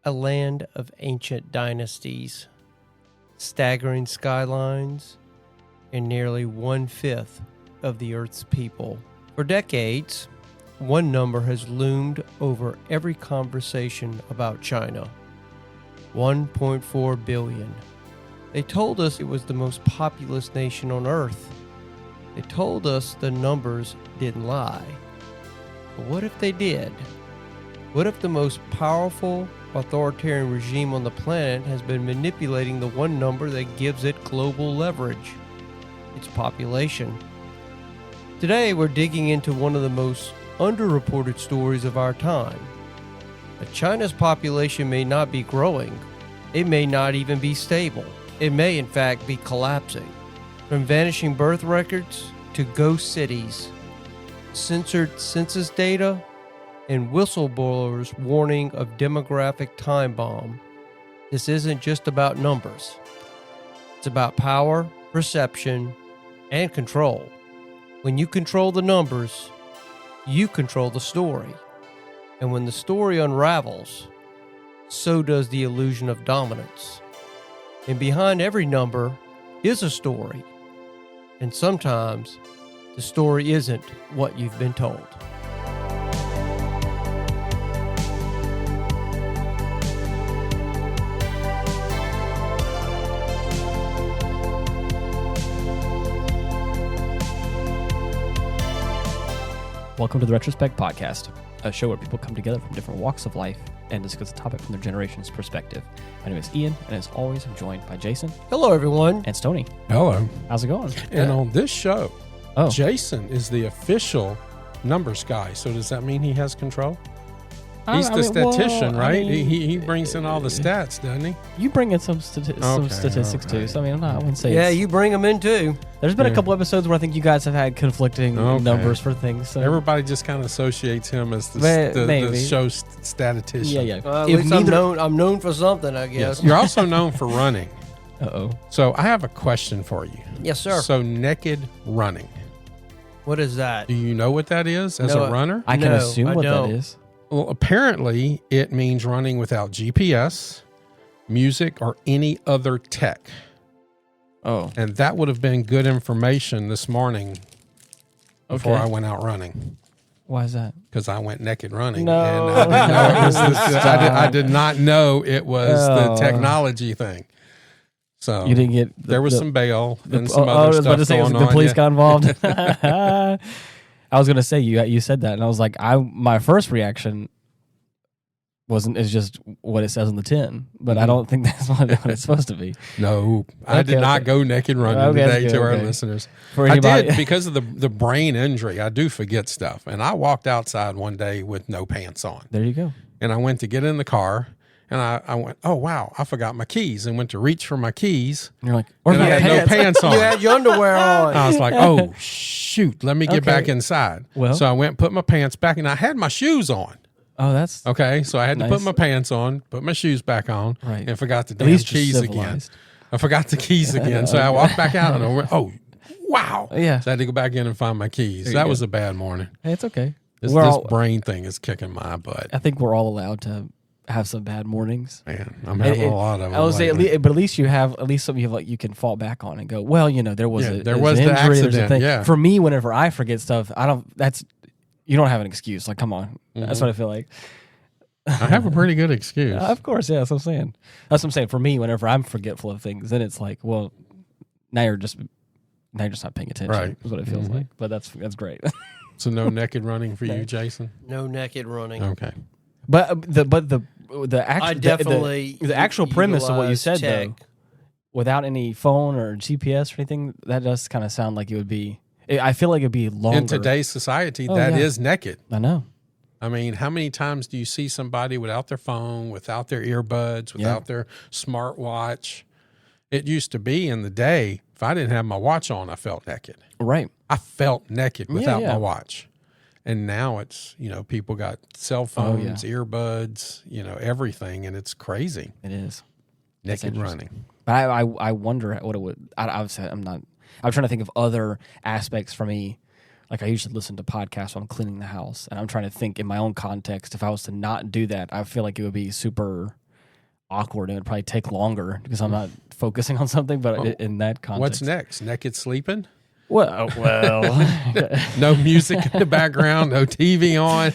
a land of ancient dynasties, staggering skylines, and nearly 1/5 of the Earth's people. For decades, one number has loomed over every conversation about China: 1.4 billion. They told us it was the most populous nation on Earth. They told us the numbers didn't lie. But what if they did? What if the most powerful authoritarian regime on the planet has been manipulating the one number that gives it global leverage? Its population. Today, we're digging into one of the most underreported stories of our time. But China's population may not be growing. It may not even be stable. It may, in fact, be collapsing. From vanishing birth records to ghost cities, censored census data, and whistleblowers warning of demographic time bomb, this isn't just about numbers. It's about power, perception, and control. When you control the numbers, you control the story. And when the story unravels, so does the illusion of dominance. And behind every number is a story. And sometimes the story isn't what you've been told. Welcome to the Retrospect podcast, a show where people come together from different walks of life and discuss a topic from their generation's perspective. My name is Ian, and as always, I'm joined by Jason. Hello, everyone. And Stoney. Hello. How's it going? And on this show, Jason is the official numbers guy. So does that mean he has control? He's the statistician, right? He brings in all the stats, doesn't he? You bring in some statistics too. So I wouldn't say. Yeah, you bring them in too. There's been a couple episodes where I think you guys have had conflicting numbers for things. So. Everybody just kind of associates him as the show statistician. Yeah. At least I'm known for something, I guess. Yes. You're also known for running. Uh-oh. So I have a question for you. Yes, sir. So naked running. What is that? Do you know what that is as a runner? I can assume what that is. Well, apparently it means running without GPS, music, or any other tech. Oh. And that would have been good information this morning before I went out running. Why is that? Because I went naked running. No. And I didn't know it was I did not know it was the technology thing. So you didn't get there was some bail and some other stuff going on. The police got involved. I was gonna say you said that, and I was like, my first reaction is just what it says on the tin, but I don't think that's what it's supposed to be. No, I did not go naked running today to our listeners. I did because of the brain injury. I do forget stuff, and I walked outside one day with no pants on. There you go. And I went to get in the car. And I went, oh, wow, I forgot my keys, and went to reach for my keys. And you're like, and I had no pants on. You had your underwear on. I was like, oh, shoot, let me get back inside. Well, so I went, put my pants back, and I had my shoes on. Oh, that's okay. So I had to put my pants on, put my shoes back on, and forgot the damn keys again. I forgot the keys again. So I walked back out, and I went, oh, wow. Yeah. So I had to go back in and find my keys. That was a bad morning. Hey, it's okay. This brain thing is kicking my butt. I think we're all allowed to have some bad mornings. Man, I'm having a lot of them. I would say, but at least you have something you can fall back on and go, well, there was an the injury, accident. Yeah. For me, whenever I forget stuff, you don't have an excuse. Like, come on, that's what I feel like. I have a pretty good excuse. Of course, yeah. That's what I'm saying. For me, whenever I'm forgetful of things, then it's like, well, now you're just not paying attention. Right. Is what it feels like. But that's great. So no naked running for you, Jason? No naked running. Okay. But the actual premise of what you said though, without any phone or GPS or anything, that does kind of sound like it would be. I feel like it'd be longer. In today's society, that is naked. I know. I mean, how many times do you see somebody without their phone, without their earbuds, without their smartwatch? It used to be in the day, if I didn't have my watch on, I felt naked. Right. I felt naked without my watch. And now it's, people got cell phones, earbuds, everything, and it's crazy. It is. Naked running. But I wonder what it would. I'm trying to think of other aspects for me. Like, I usually listen to podcasts when I'm cleaning the house, and I'm trying to think in my own context, if I was to not do that, I feel like it would be super awkward and it'd probably take longer because I'm not focusing on something. But in that context, What's next? Naked sleeping? well, No music in the background, no TV on.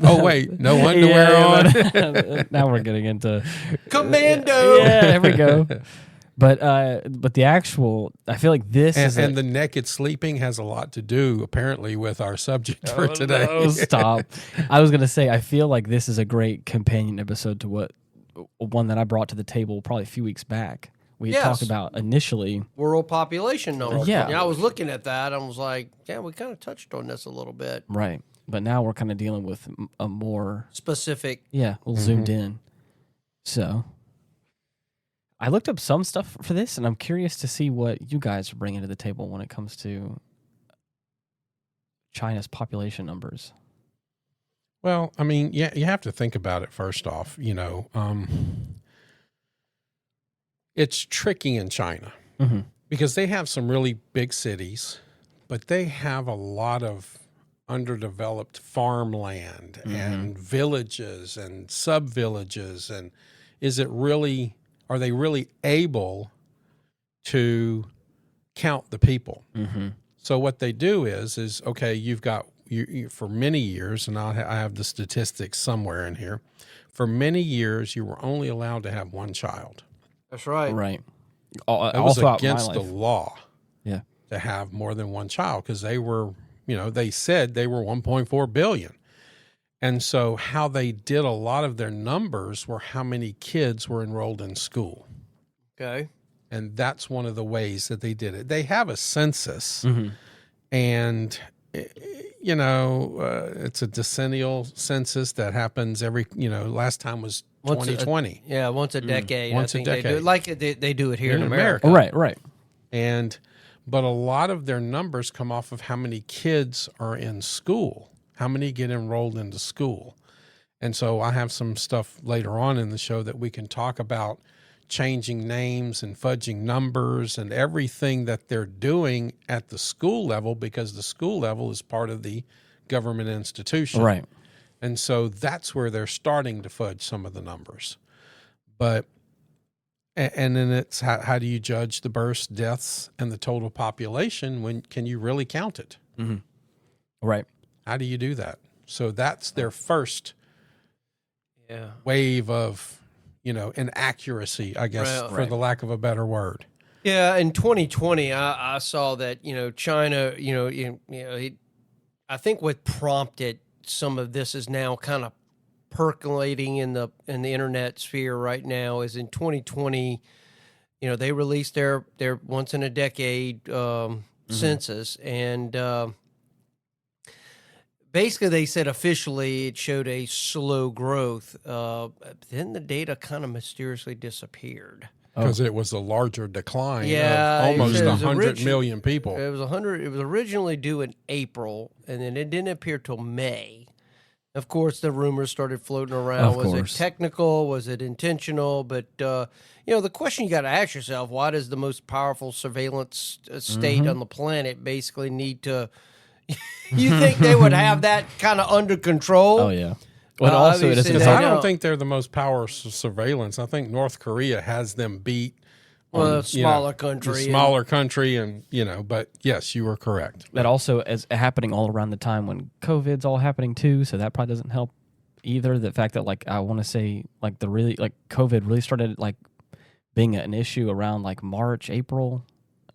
Oh wait, no underwear on. Now we're getting into Commando. Yeah, there we go. But the actual, I feel like this and the naked sleeping has a lot to do apparently with our subject for today. No, stop. I was gonna say I feel like this is a great companion episode to one that I brought to the table probably a few weeks back. We had talked about initially world population numbers. Yeah. I was looking at that. I was like, yeah, we kind of touched on this a little bit. right, but now we're kind of dealing with a more Specific. zoomed in. So I looked up some stuff for this, and I'm curious to see what you guys are bringing to the table when it comes to China's population numbers. Well, I mean, yeah, you have to think about it first off. It's tricky in China because they have some really big cities, but they have a lot of underdeveloped farmland and villages and sub-villages. And are they really able to count the people? So what they do is okay, you've got, you for many years, and I have the statistics somewhere in here, for many years you were only allowed to have one child. That's right. Right. It All was throughout against my the life. law Yeah. to have more than one child because they were, they said they were 1.4 billion. And so how they did a lot of their numbers were how many kids were enrolled in school. Okay. And that's one of the ways that they did it. They have a census, and it's a decennial census that happens every, last time was 2020. Once a decade. Once I a think They do decade. it like they do it here in In America. America. Right. But a lot of their numbers come off of how many kids are in school, how many get enrolled into school. And so I have some stuff later on in the show that we can talk about changing names and fudging numbers and everything that they're doing at the school level, because the school level is part of the government institution. Right. And so that's where they're starting to fudge some of the numbers. But, and then it's how do you judge the births, deaths, and the total population? When can you really count it? Right. How do you do that? So that's their first Yeah. wave of, inaccuracy, I guess, for the lack of a better word. Yeah, in 2020, I saw that China, I think what prompted some of this is now kind of percolating in the internet sphere right now is in 2020, they released their once in a decade census, and basically they said officially it showed a slow growth. Then the data kind of mysteriously disappeared. Because it was a larger decline Yeah, of almost it was 100 million people. It was 100. It was originally due in April, and then it didn't appear till May. Of course, the rumors started floating around. Was it technical? Was it intentional? But the question you got to ask yourself: why does the most powerful surveillance state on the planet basically need to? You think they would have that kind of under control? Oh yeah. But also, it isn't. I don't think they're the most powerful surveillance. I think North Korea has them beat. Well, smaller country. Smaller country, and but yes, you were correct. That also is happening all around the time when COVID's all happening too, so that probably doesn't help either. The fact that I want to say COVID really started being an issue around March, April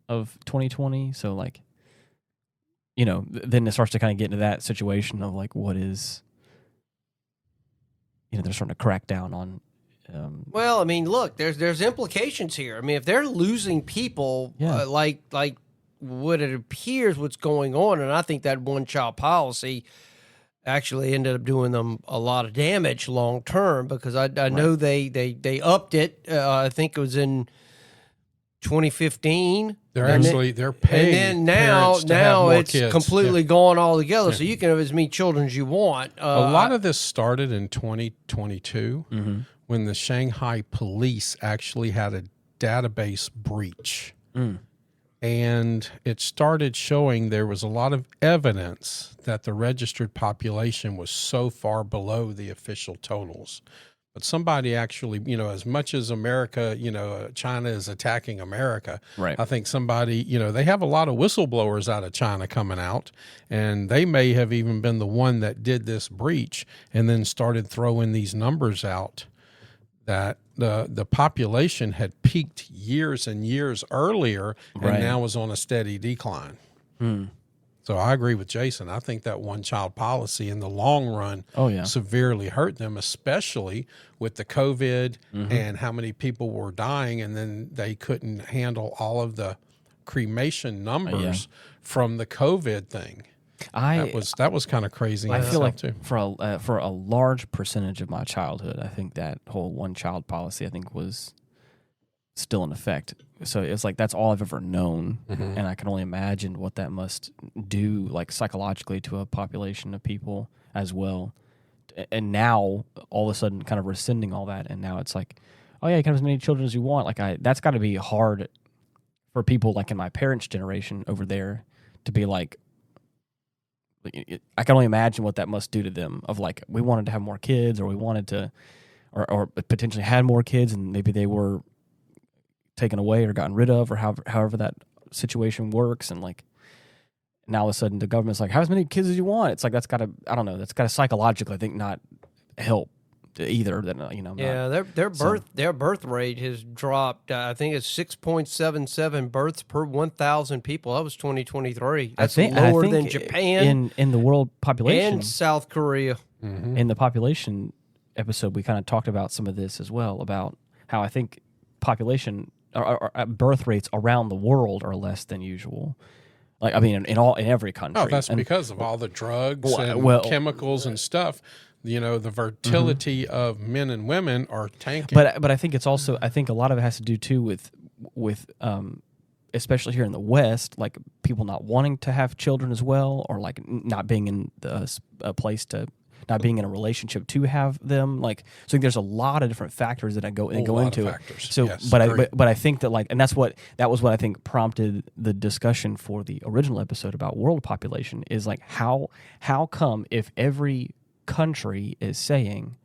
of 2020. So then it starts to kind of get into that situation of what is. They're starting to crack down on. Well, I mean, look, there's implications here. I mean, if they're losing people, like what it appears what's going on, and I think that one-child policy actually ended up doing them a lot of damage long term, because I know they upped it. I think it was in 2015. They're paying. And then now it's kids. completely gone all together. So you can have as many children as you want. A lot of this started in 2022 when the Shanghai police actually had a database breach. And it started showing there was a lot of evidence that the registered population was so far below the official totals. But somebody actually, as much as America, China is attacking America, Right. I think somebody, they have a lot of whistleblowers out of China coming out, and they may have even been the one that did this breach and then started throwing these numbers out that the population had peaked years and years earlier and Right. now is on a steady decline. So I agree with Jason. I think that one-child policy in the long run severely hurt them, especially with the COVID and how many people were dying, and then they couldn't handle all of the cremation numbers from the COVID thing. That was kind of crazy. I feel like too. for a large percentage of my childhood, I think that whole one-child policy was still in effect. So it's like that's all I've ever known, and I can only imagine what that must do, like psychologically, to a population of people as well. And now, all of a sudden, kind of rescinding all that, and now it's like, oh yeah, you can have as many children as you want. Like that's got to be hard for people like in my parents' generation over there to be like. I can only imagine what that must do to them. Of like, we wanted to have more kids, or we wanted to, or potentially had more kids, and maybe they were taken away or gotten rid of, or however that situation works, and like now all of a sudden the government's like, have as many kids as you want. It's like that's got to psychologically, I think, not help either. That their birth rate has dropped. I think it's 6.77 births per 1,000 people. That was 2023. That's lower than Japan in the world population and South Korea. In the population episode, we kind of talked about some of this as well, about how I think population or birth rates around the world are less than usual. Like, I mean, in every country. Oh, that's because of all the drugs and chemicals and stuff. The fertility of men and women are tanking. But I think it's also, I think a lot of it has to do too with especially here in the West, like people not wanting to have children as well, or like not being in a place to. Not being in a relationship to have them, like, so there's a lot of different factors that go into it. So, yes, but I think that, like, and that was what I think prompted the discussion for the original episode about world population, is like how come if every country is saying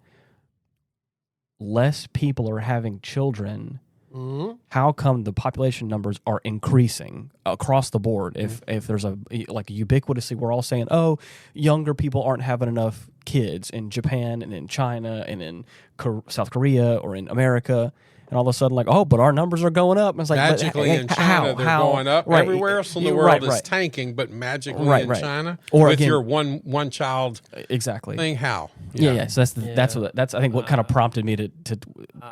less people are having children, how come the population numbers are increasing across the board? If there's ubiquitously, we're all saying, oh, younger people aren't having enough kids in Japan and in China and in South Korea or in America, and all of a sudden, like, oh, but our numbers are going up. And it's like, magically in China, they're going up. Right. Everywhere else in the world is tanking, but magically in China, or with your one child thing, how? Yeah. So that's I think what kind of prompted me to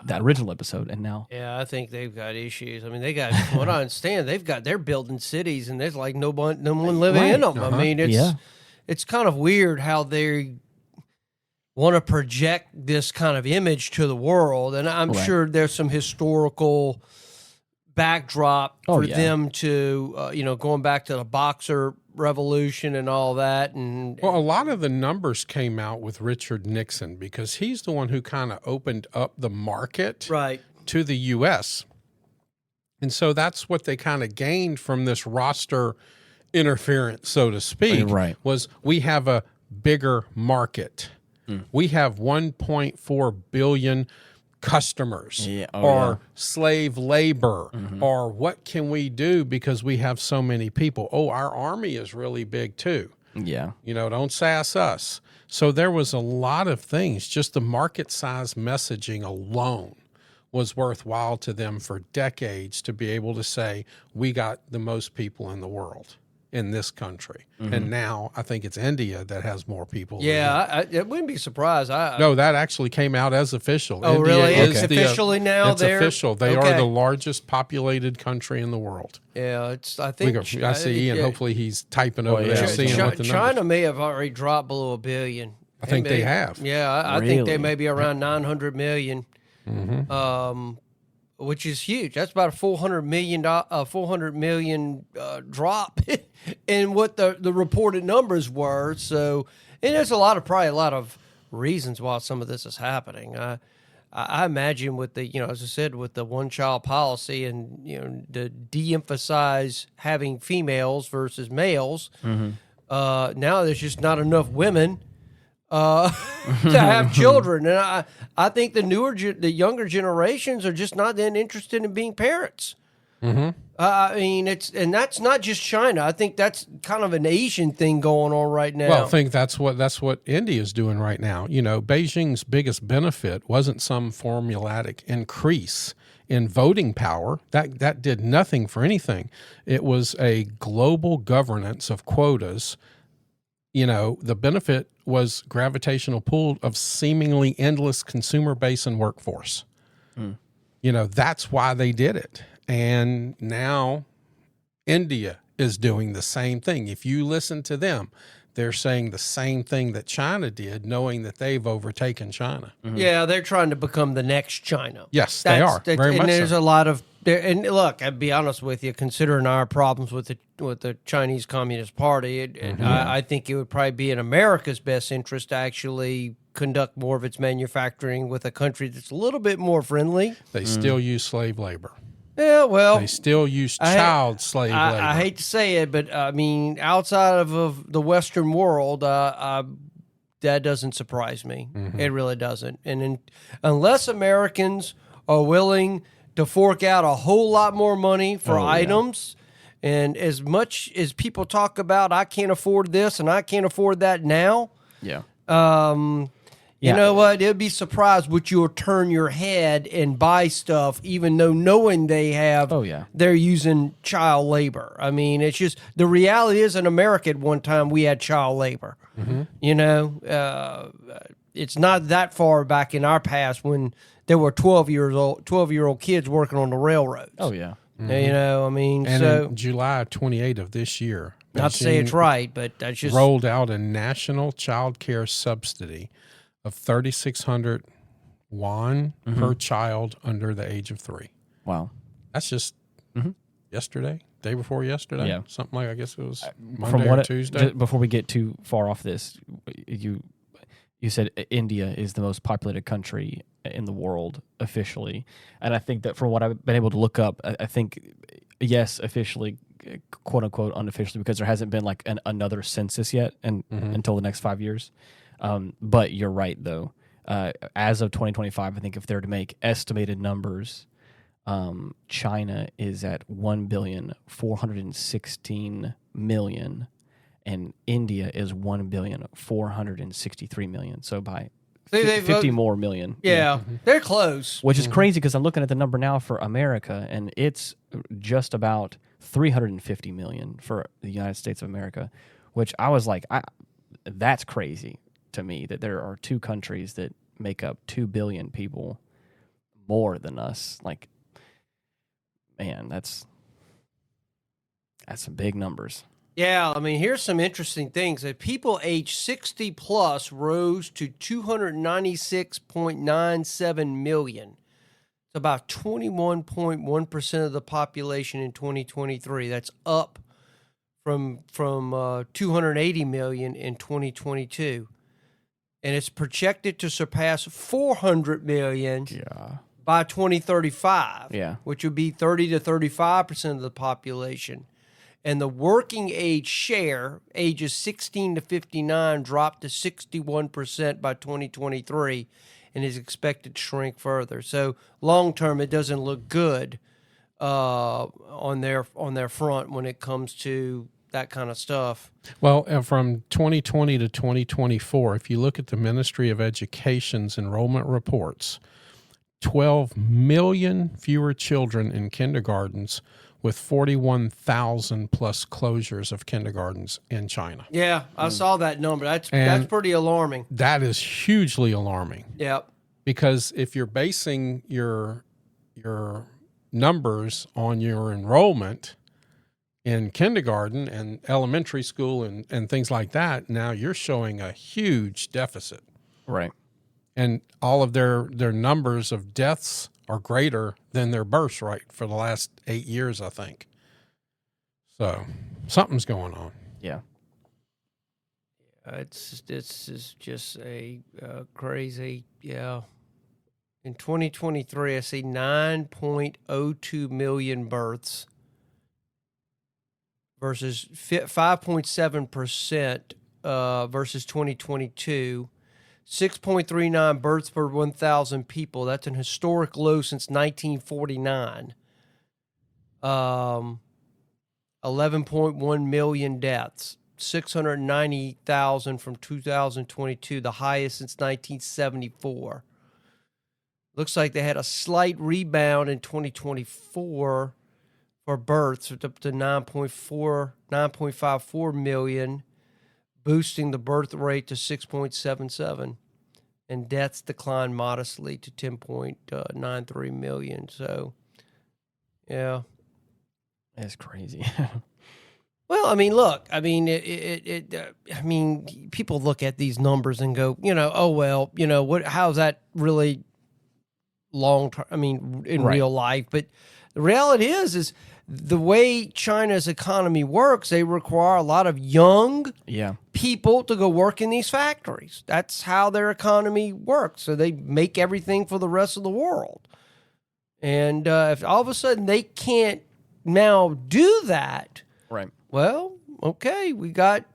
that original episode, and now. Yeah, I think they've got issues. I mean, they got what I understand. They're building cities, and there's like no one living in them. I mean, it's kind of weird how they want to project this kind of image to the world, and I'm sure there's some historical backdrop for them to, going back to the Boxer Revolution and all that. And well, a lot of the numbers came out with Richard Nixon, because he's the one who kind of opened up the market to the U.S. And so that's what they kind of gained from this roster interference, so to speak, was we have a bigger market. We have 1.4 billion customers slave labor, or what can we do because we have so many people? Oh, our army is really big too. Yeah. Don't sass us. So there was a lot of things. Just the market size messaging alone was worthwhile to them for decades, to be able to say, we got the most people in the world in this country. And now I think it's India that has more people. Yeah, I wouldn't be surprised. No, that actually came out as official. Oh, India really? It's officially now? It's official. They are the largest populated country in the world. Yeah, I think... I see Ian. Hopefully he's typing over there, seeing what the numbers. China may have already dropped below 1 billion. I think they have. Yeah, I think they may be around 900 million. Which is huge. That's about a $400 million drop in what the reported numbers were. So, and there's probably a lot of reasons why some of this is happening. I imagine with the, as I said, with the one-child policy and, to de-emphasize having females versus males, now there's just not enough women to have children. And I think the younger generations are just not that interested in being parents. Mm-hmm. I mean, and that's not just China. I think that's kind of an Asian thing going on right now. Well, I think that's what India is doing right now. You know, Beijing's biggest benefit wasn't some formulatic increase in voting power. That did nothing for anything. It was a global governance of quotas. You know, the benefit was gravitational pull of seemingly endless consumer base and workforce. You know, that's why they did it. And now India is doing the same thing. If you listen to them, they're saying the same thing that China did, knowing that they've overtaken China. Mm-hmm. Yeah, they're trying to become the next China. Yes, they are. Very much there's so. a lot of there. And look, I'll be honest with you. Considering our problems with the Chinese Communist Party, I think it would probably be in America's best interest to actually conduct more of its manufacturing with a country that's a little bit more friendly. They still use slave labor. Yeah, well, They still use child slave labor. I hate to say it, but I mean, outside of the Western world, that doesn't surprise me. It really doesn't. And unless Americans are willing to fork out a whole lot more money for items, and as much as people talk about, I can't afford this and I can't afford that now. Yeah. You know what? It'd be surprised would you'll turn your head and buy stuff, even though knowing they have, they're using child labor. I mean, it's just the reality is in America at one time we had child labor. You know, it's not that far back in our past when there were 12-year-old kids working on the railroads. Oh yeah. You know, I mean, and so in July 28 of this year, not to say it's right, but that's just rolled out a national child care subsidy of 3,600 yuan per child under the age of 3. Wow. That's just yesterday, day before yesterday. Yeah. Something like, I guess it was Monday or Tuesday. Before we get too far off this, you said India is the most populated country in the world officially. And I think that from what I've been able to look up, I think, yes, officially, quote unquote, unofficially, because there hasn't been like another census yet until the next 5 years. But you're right, though. As of 2025, I think if they're to make estimated numbers, China is at 1,416,000,000, and India is 1,463,000,000. So by 50 more million. Yeah, they're close. Which is crazy because I'm looking at the number now for America, and it's just about 350 million for the United States of America, which I was like, that's crazy to me that there are two countries that make up 2 billion people more than us. Like, man, that's some big numbers. Yeah, I mean, here's some interesting things. That people age 60 plus rose to 296.97 million. It's about 21.1% of the population in 2023. That's up from 280 million in 2022. And it's projected to surpass 400 million by 2035, which would be 30 to 35% of the population. And the working age share, ages 16 to 59, dropped to 61% by 2023 and is expected to shrink further. So long term, it doesn't look good on their front when it comes to that kind of stuff. Well, from 2020 to 2024, if you look at the Ministry of Education's enrollment reports, 12 million fewer children in kindergartens with 41,000 plus closures of kindergartens in China. Yeah, I saw that number. That's pretty alarming. That is hugely alarming. Yep. Because if you're basing your numbers on your enrollment in kindergarten and elementary school and things like that, now you're showing a huge deficit. Right. And all of their numbers of deaths are greater than their births rate for the last 8 years, I think. So something's going on. Yeah. This is just a crazy, In 2023, I see 9.02 million births versus 5.7% versus 2022. 6.39 births per 1,000 people. That's an historic low since 1949. 11.1 million deaths. 690,000 from 2022, the highest since 1974. Looks like they had a slight rebound in 2024 for births, up to 9.54 million, boosting the birth rate to 6.77. And deaths declined modestly to 10.93 million. So, yeah. That's crazy. Well, I mean, look, I mean, people look at these numbers and go, oh, well, how's that really long term? I mean, in real life. But the reality is the way China's economy works, they require a lot of young people to go work in these factories. That's how their economy works. So they make everything for the rest of the world. And if all of a sudden they can't now do that, right. Well, okay, we got,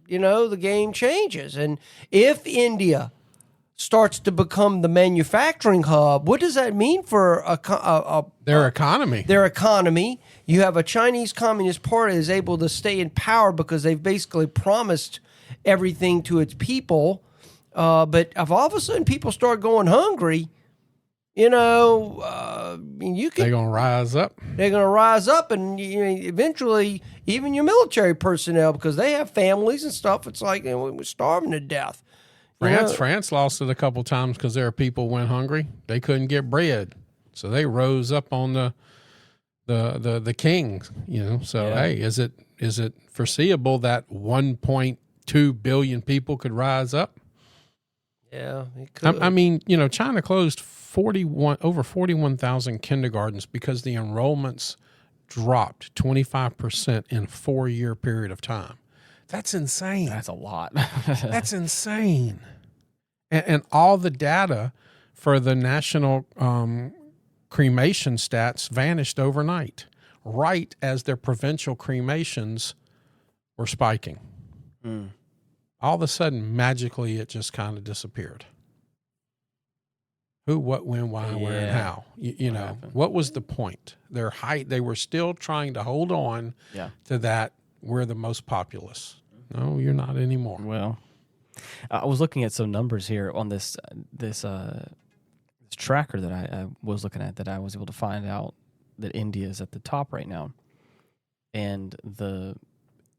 the game changes. And if India starts to become the manufacturing hub, what does that mean for their economy? Their economy. You have a Chinese Communist Party that is able to stay in power because they've basically promised everything to its people. But if all of a sudden people start going hungry, they're going to rise up. They're going to rise up, and eventually, even your military personnel, because they have families and stuff. It's like we're starving to death. France lost it a couple times because their people went hungry. They couldn't get bread, so they rose up on the kings. So hey, is it foreseeable that 1.2 billion people could rise up? Yeah, it could. I mean, China closed over 41,000 kindergartens because the enrollments dropped 25% in a 4-year period of time. That's insane. That's a lot. That's insane. And all the data for the national cremation stats vanished overnight, right as their provincial cremations were spiking. Mm. All of a sudden, magically, it just kind of disappeared. Who, what, when, why, where, and how. What was the point? Their height, they were still trying to hold on to that. We're the most populous. No, you're not anymore. Well, I was looking at some numbers here on this tracker that I was looking at, that I was able to find out that India is at the top right now. And the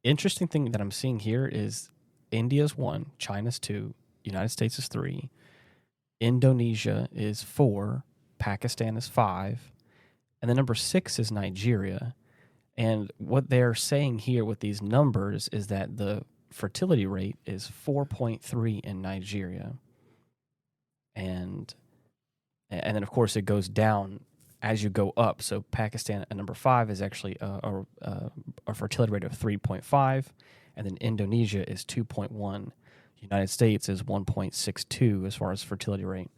interesting thing that I'm seeing here is India's 1, China's 2, United States is 3, Indonesia is 4, Pakistan is 5, and then number 6 is Nigeria. And what they're saying here with these numbers is that the fertility rate is 4.3 in Nigeria. And then, of course, it goes down as you go up. So Pakistan at number 5 is actually a fertility rate of 3.5. And then Indonesia is 2.1. United States is 1.62 as far as fertility rate.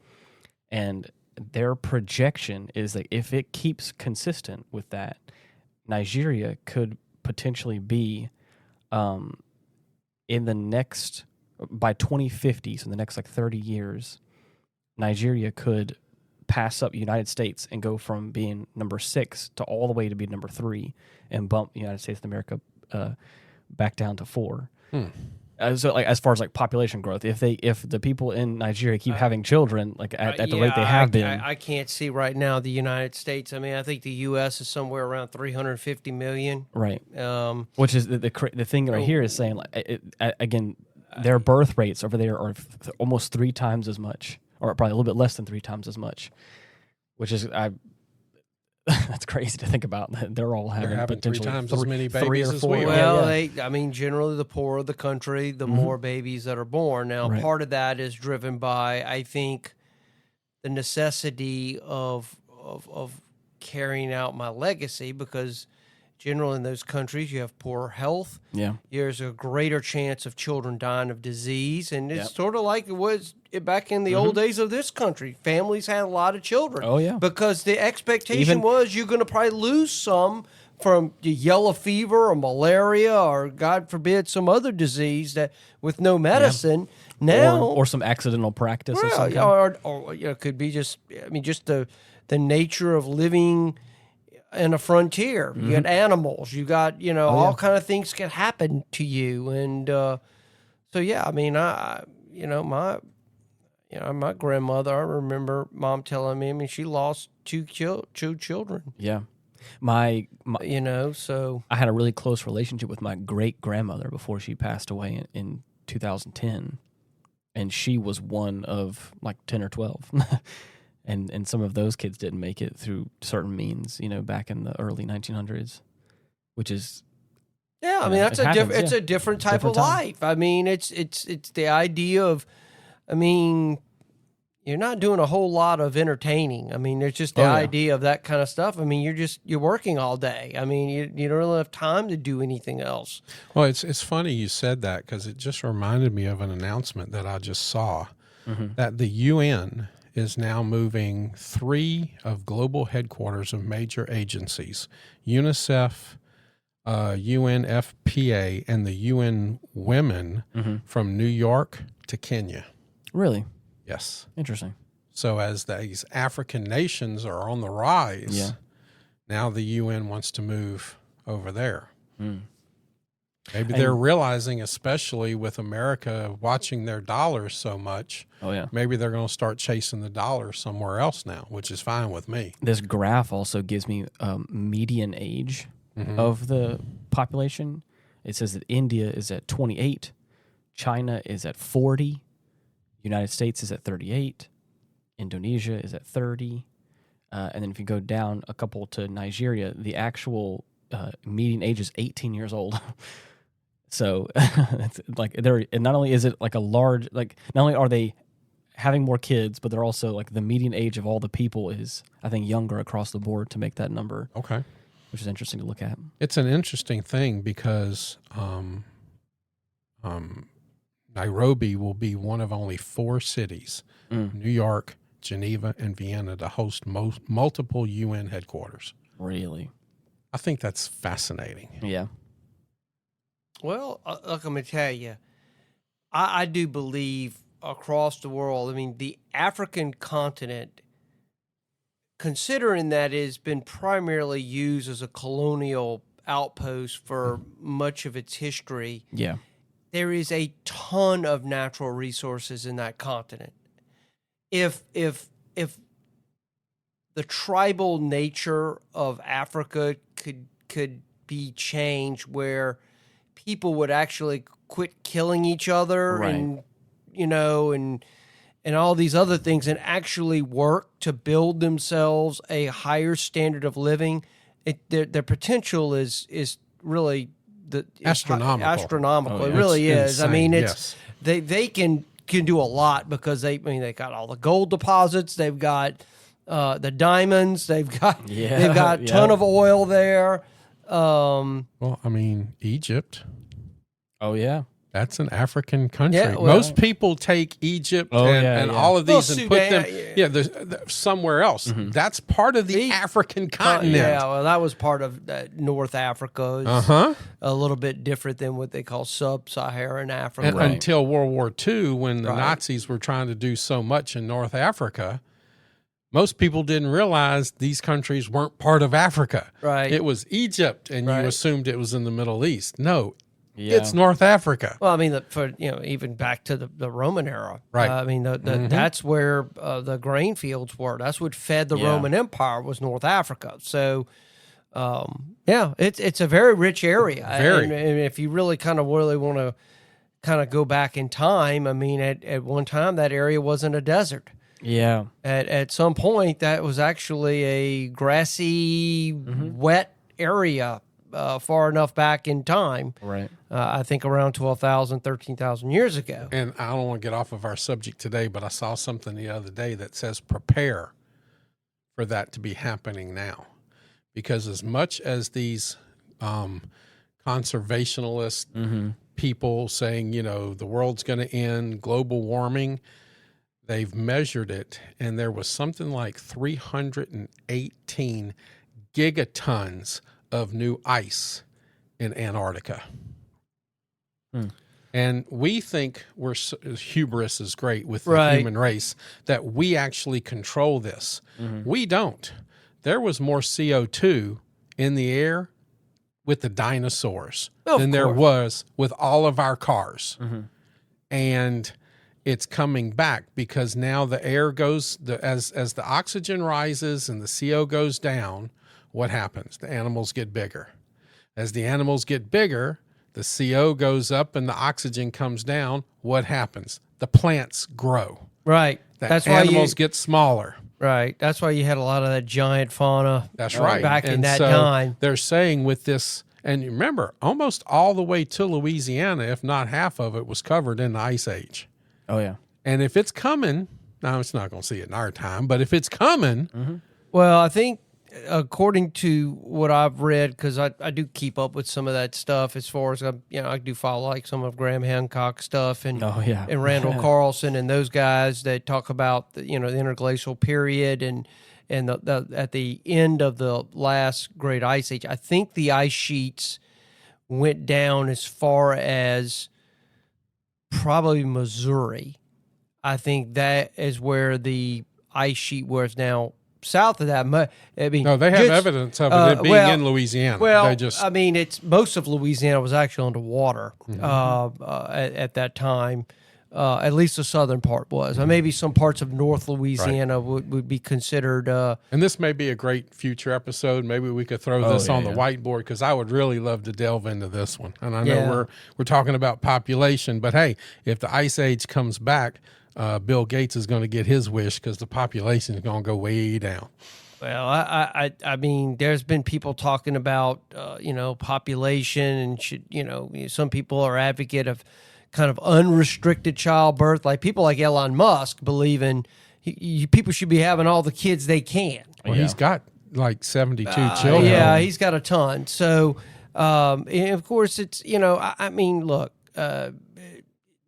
And their projection is that if it keeps consistent with that, Nigeria could potentially be in the next, by 2050, so in the next 30 years, Nigeria could pass up United States and go from being number 6 to all the way to be number 3 and bump the United States of America back down to 4. So, as far as population growth, if the people in Nigeria keep having children at the rate they have been, I can't see right now the United States. I mean, I think the U.S. is somewhere around 350 million. Right. Which is the thing right here is saying again, their birth rates over there are almost 3 times as much, or probably a little bit less than 3 times as much, which is that's crazy to think about. They're all having potentially 3 times as many babies 3 or 4. as we are. Well, generally the poorer the country, the more babies that are born. Now, part of that is driven by, I think, the necessity of carrying out my legacy, because generally in those countries you have poor health. Yeah. There's a greater chance of children dying of disease, and it's sort of like it was back in the old days of this country. Families had a lot of children. Oh, yeah. Because the expectation was you're going to probably lose some from yellow fever or malaria or, God forbid, some other disease that with no medicine. Now, or some accidental practice of some kind. or it could be just, just the nature of living in a frontier. You got animals, you got, all kind of things can happen to you. And so, yeah, my grandmother, I remember Mom telling me, she lost two children. Yeah. My So I had a really close relationship with my great grandmother before she passed away in 2010. And she was one of like 10 or 12. And some of those kids didn't make it through certain means, back in the early 1900s, which is that's it's a different type of life. It's the idea of, you're not doing a whole lot of entertaining. There's just the idea of that kind of stuff. You're working all day. You don't really have time to do anything else. Well, it's funny you said that, because it just reminded me of an announcement that I just saw that the UN is now moving 3 of global headquarters of major agencies, UNICEF, UNFPA, and the UN Women, from New York to Kenya. Really? Yes. Interesting. So as these African nations are on the rise, now the UN wants to move over there. Maybe they're realizing, especially with America watching their dollars so much, maybe they're going to start chasing the dollar somewhere else now, which is fine with me. This graph also gives me median age of the population. It says that India is at 28, China is at 40, United States is at 38, Indonesia is at 30, and then if you go down a couple to Nigeria, the actual median age is 18 years old. So it's like and not only is it like a large, like not only are they having more kids, but they're also like the median age of all the people is, I think, younger across the board to make that number. Okay. Which is interesting to look at. It's an interesting thing because Nairobi will be one of only 4 cities, New York, Geneva, and Vienna, to host multiple UN headquarters. Really? I think that's fascinating. Yeah. Well, look, I'm going to tell you, I do believe across the world, the African continent, considering that it's been primarily used as a colonial outpost for much of its history, there is a ton of natural resources in that continent. If the tribal nature of Africa could be changed, where people would actually quit killing each other, and all these other things, and actually work to build themselves a higher standard of living, their potential is really astronomical. It really is. Insane. They can do a lot, because they got all the gold deposits, they've got the diamonds, they've got a ton of oil there. Egypt. Oh, yeah. That's an African country. Yeah, well, most people take Egypt and all of these and put them somewhere else. That's part of the African continent. That was part of North Africa. It's a little bit different than what they call sub-Saharan Africa. And until World War II, when the Nazis were trying to do so much in North Africa, most people didn't realize these countries weren't part of Africa. Right. It was Egypt, and you assumed it was in the Middle East. No. It's North Africa. Well, even back to the Roman era, right? That's where the grain fields were. That's what fed the Roman Empire, was North Africa. So, it's a very rich area. And if you really want to go back in time, at one time that area wasn't a desert. Yeah. At some point, that was actually a grassy, wet area. Far enough back in time. Right. I think around 12,000, 13,000 years ago. And I don't want to get off of our subject today, but I saw something the other day that says prepare for that to be happening now. Because as much as these conservationalist people saying, the world's going to end, global warming, they've measured it, and there was something like 318 gigatons of new ice in Antarctica. Hmm. And we think hubris is great with the Right. human race, that we actually control this. We don't. There was more CO2 in the air with the dinosaurs than there was with all of our cars. And it's coming back because now the air goes, as the oxygen rises and the CO goes down, what happens? The animals get bigger. As the animals get bigger, the CO goes up and the oxygen comes down. What happens? The plants grow. Right. That's why animals get smaller. Right. That's why you had a lot of that giant fauna. That's right. Back in And that so time. they're saying with this, and remember, almost all the way to Louisiana, if not half of it, was covered in the Ice Age. Oh, yeah. And if it's coming, now it's not going to see it in our time, but if it's coming. Well, I think according to what I've read, because I do keep up with some of that stuff as far as, I do follow like some of Graham Hancock stuff and and Randall Carlson and those guys that talk about the interglacial period and the at the end of the last great ice age. I think the ice sheets went down as far as probably Missouri. I think that is where the ice sheet was now. South of that, I mean, no, they have evidence of it being in Louisiana. Well, I mean, it's most of Louisiana was actually underwater at that time. At least the southern part was. Maybe some parts of North Louisiana would be considered. And this may be a great future episode. Maybe we could throw this on the whiteboard because I would really love to delve into this one. And I know we're talking about population, but hey, if the Ice Age comes back, Bill Gates is going to get his wish because the population is going to go way down. Well, I mean, there's been people talking about, population and some people are advocate of kind of unrestricted childbirth. Like people like Elon Musk believe in people should be having all the kids they can. Well, he's got like 72 children. Yeah, he's got a ton. So, and of course, it's, I mean, look,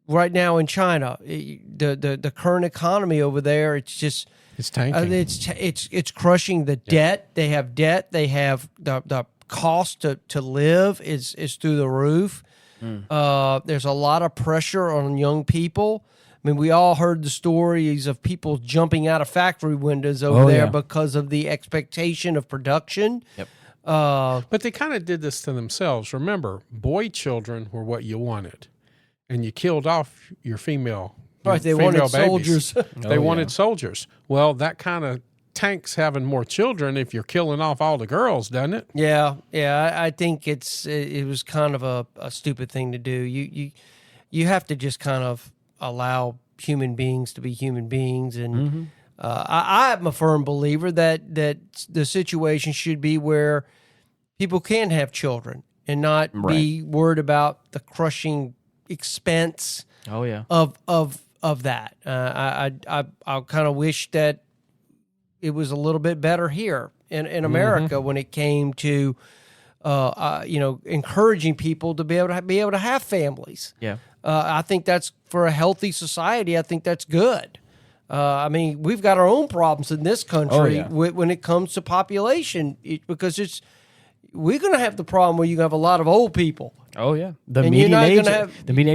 right now in China, the current economy over there, it's just it's tanking. It's crushing the debt. They have debt. They have the cost to live is through the roof. There's a lot of pressure on young people. I mean, we all heard the stories of people jumping out of factory windows over there because of the expectation of production. Yep. But they kind of did this to themselves. Remember, boy children were what you wanted. And you killed off your female. Right, they wanted soldiers. They wanted soldiers. Well, that kind of tanks having more children if you're killing off all the girls, doesn't it? Yeah. I think it was kind of a stupid thing to do. You have to just kind of allow human beings to be human beings, and I'm a firm believer that the situation should be where people can have children and not be worried about the crushing expense of that. I kind of wish that it was a little bit better here in America when it came to encouraging people to be able to have families. Yeah. I think that's for a healthy society. I think that's good. I mean, we've got our own problems in this country when it comes to population because we're going to have the problem where you have a lot of old people. Oh yeah, the median age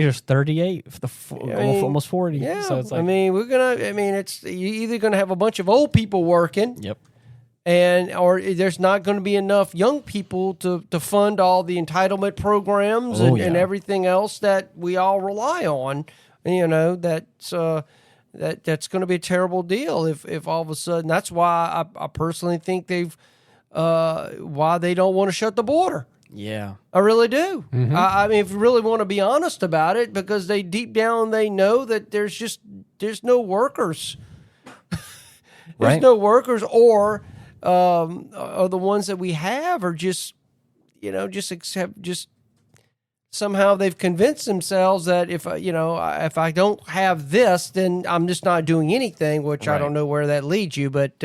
is 38, almost 40. Yeah, so it's like, it's you're either going to have a bunch of old people working. Yep. Or there's not going to be enough young people to fund all the entitlement programs and everything else that we all rely on. That's going to be a terrible deal if all of a sudden. That's why I personally think why they don't want to shut the border. Yeah, I really do. I mean, if you really want to be honest about it, because deep down they know that there's no workers. There's no workers, or the ones that we have are just somehow they've convinced themselves that if I don't have this, then I'm just not doing anything. Which I don't know where that leads you, but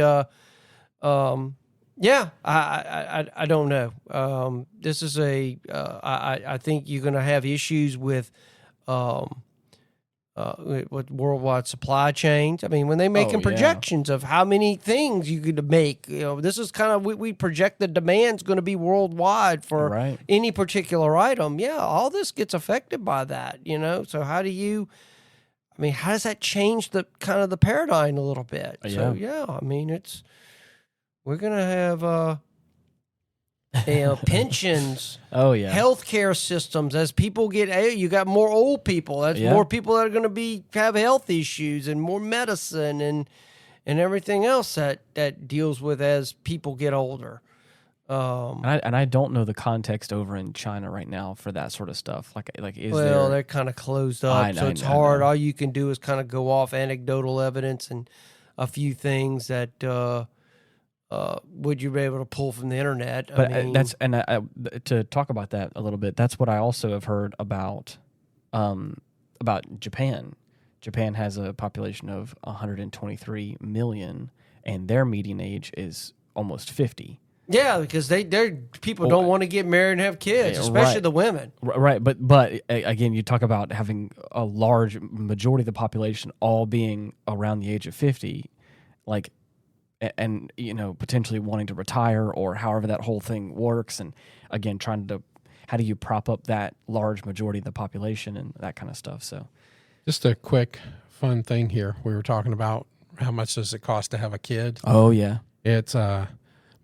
yeah, I don't know. This is I think you're going to have issues with with worldwide supply chains. I mean, when they making projections of how many things you could make, this is kind of we project the demand's going to be worldwide for any particular item. Yeah, all this gets affected by that. So how does that change the kind of the paradigm a little bit? So I mean, we're gonna have pensions, healthcare systems. As people you got more old people. That's more people that are going to have health issues and more medicine and everything else that deals with as people get older. And I don't know the context over in China right now for that sort of stuff. They're kind of closed up, so it's hard. All you can do is kind of go off anecdotal evidence and a few things that. Would you be able to pull from the internet? To talk about that a little bit, that's what I also have heard about Japan. Japan has a population of 123 million, and their median age is almost 50. Yeah, because people don't want to get married and have kids, especially the women. Right, but again, you talk about having a large majority of the population all being around the age of 50, and potentially wanting to retire or however that whole thing works, and again how do you prop up that large majority of the population and that kind of stuff. So just a quick fun thing here. We were talking about how much does it cost to have a kid. It's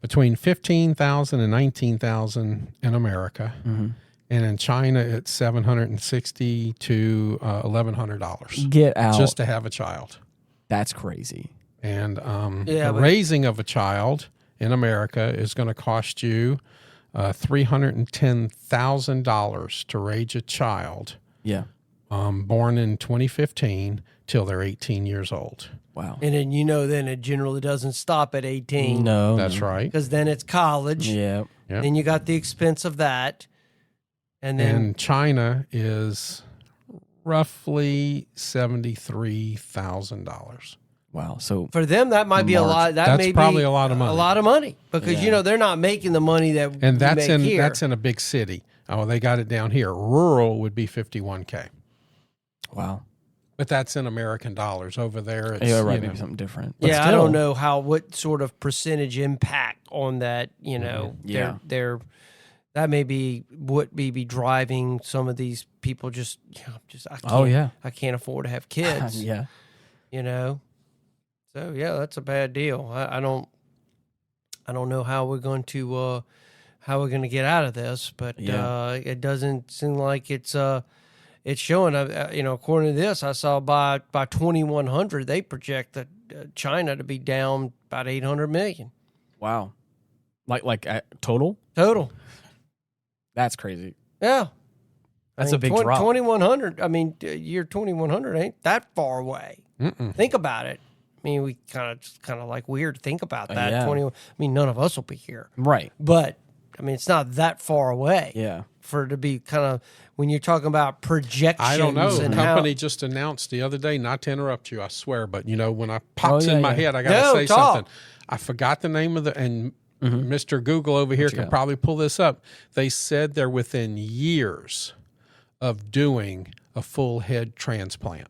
between $15,000 and $19,000 in America, and in China it's $760 to $1,100. Get out. Just to have a child. That's crazy. And the raising of a child in America is going to cost you $310,000 to raise a child. Yeah. Born in 2015 till they're 18 years old. Wow. And then then it generally doesn't stop at 18. No. That's right. Because then it's college. Yeah. Yep. Then you got the expense of that. And China is roughly $73,000. Wow. So for them, that might be a lot. That's probably a lot of money. A lot of money because they're not making the money that and that's we make here. That's in a big city. Oh, they got it down here. Rural would be $51K. Wow. But that's in American dollars. Over there, it's maybe something different. But I don't know what sort of percentage impact on that. They're that may be what may be driving some of these people. I can't afford to have kids. So that's a bad deal. I don't know how we're going to get out of this, but it doesn't seem like it's showing. According to this, I saw by 2100 they project that China to be down about 800 million. Wow, like total. That's crazy. Yeah, that's a big drop. 2100. I mean, year 2100 ain't that far away. Think about it. I mean, we kind of like weird to think about that. None of us will be here, right? But I mean, it's not that far away. Yeah, for it to be kind of when you're talking about projections. I don't know. The company just announced the other day. Not to interrupt you, I swear, but when I pops in my head, I got to say something. I forgot the name of Mr. Google over here can probably pull this up. They said they're within years of doing a full head transplant.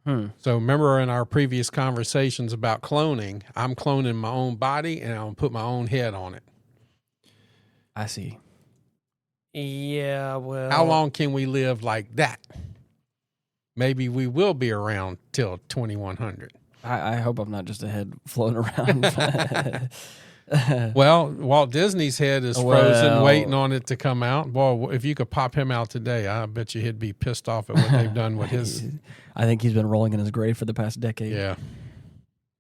So remember in our previous conversations about cloning, I'm cloning my own body and I'll put my own head on it. I see. Yeah, well. How long can we live like that? Maybe we will be around till 2100. I hope I'm not just a head floating around. Well, Walt Disney's head is frozen, waiting on it to come out. Boy, if you could pop him out today, I bet you he'd be pissed off at what they've done with his. I think he's been rolling in his grave for the past decade. Yeah.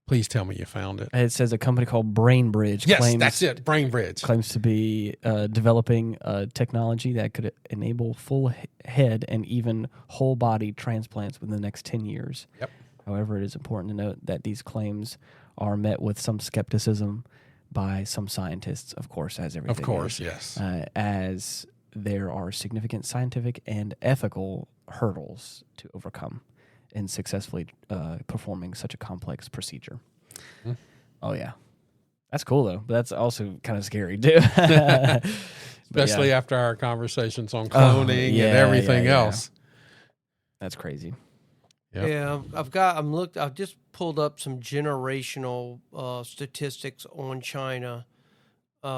Please tell me you found it. It says a company called BrainBridge. Yes, that's it. BrainBridge claims to be developing technology that could enable full head and even whole body transplants within the next 10 years. Yep. However, it is important to note that these claims are met with some skepticism by some scientists, of course, as everything. Of course, is, yes. As there are significant scientific and ethical hurdles to overcome in successfully performing such a complex procedure. Mm. Oh, yeah. That's cool, though. But that's also kind of scary, too. Especially after our conversations on cloning and everything else. That's crazy. Yep. Yeah, I've just pulled up some generational statistics on China. They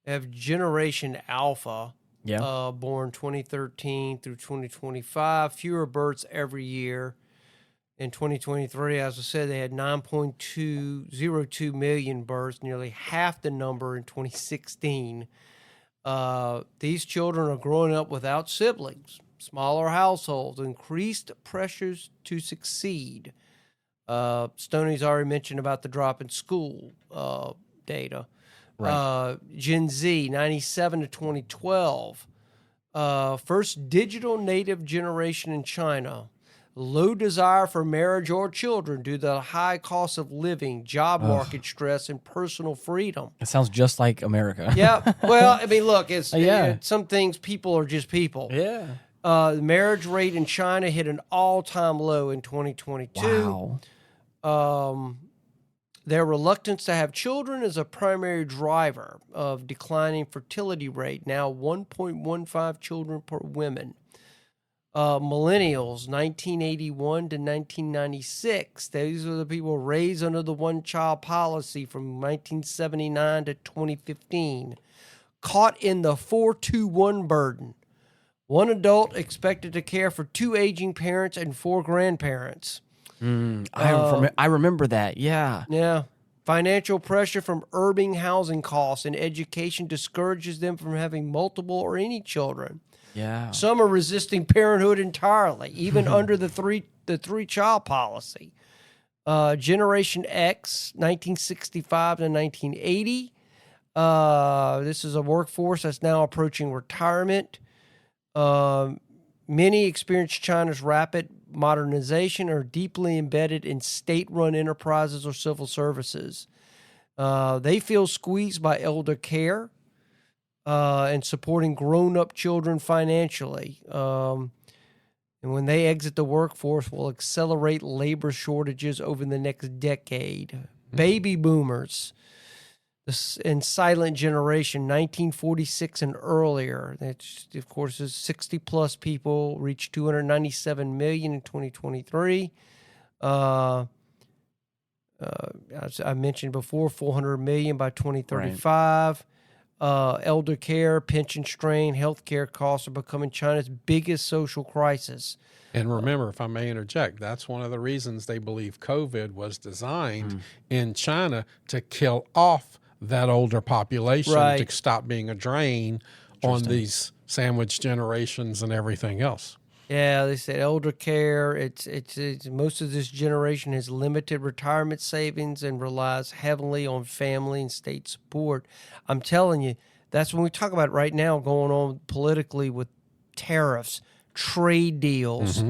have Generation Alpha, Yeah. born 2013 through 2025, fewer births every year. In 2023, as I said, they had 9.202 million births, nearly half the number in 2016. These children are growing up without siblings, smaller households, increased pressures to succeed. Stoney's already mentioned about the drop in school data. Right. Gen Z, 97 to 2012. First digital native generation in China. Low desire for marriage or children due to the high cost of living, job market stress, and personal freedom. It sounds just like America. Yeah. Well, I mean, look, Yeah. some things, people are just people. Yeah. The marriage rate in China hit an all-time low in 2022. Wow. Their reluctance to have children is a primary driver of declining fertility rate, now 1.15 children per woman. Millennials, 1981 to 1996. These are the people raised under the one-child policy from 1979 to 2015. Caught in the 4-2-1 burden. One adult expected to care for 2 aging parents and 4 grandparents. I remember that. Yeah. Yeah. Financial pressure from urban housing costs and education discourages them from having multiple or any children. Yeah. Some are resisting parenthood entirely, even under the three-child policy. Generation X, 1965 to 1980. This is a workforce that's now approaching retirement. Many experience China's rapid modernization or deeply embedded in state-run enterprises or civil services. They feel squeezed by elder care and supporting grown-up children financially. And when they exit the workforce, will accelerate labor shortages over the next decade. Baby boomers and silent generation, 1946 and earlier. That, of course, is 60-plus people, reached 297 million in 2023. As I mentioned before, 400 million by 2035. Right. Elder care, pension strain, healthcare costs are becoming China's biggest social crisis. And remember, if I may interject, that's one of the reasons they believe COVID was designed in China to kill off that older population, to stop being a drain on these sandwich generations and everything else. Yeah, they said elder care. It's most of this generation has limited retirement savings and relies heavily on family and state support. I'm telling you, that's when we talk about right now going on politically with tariffs, trade deals,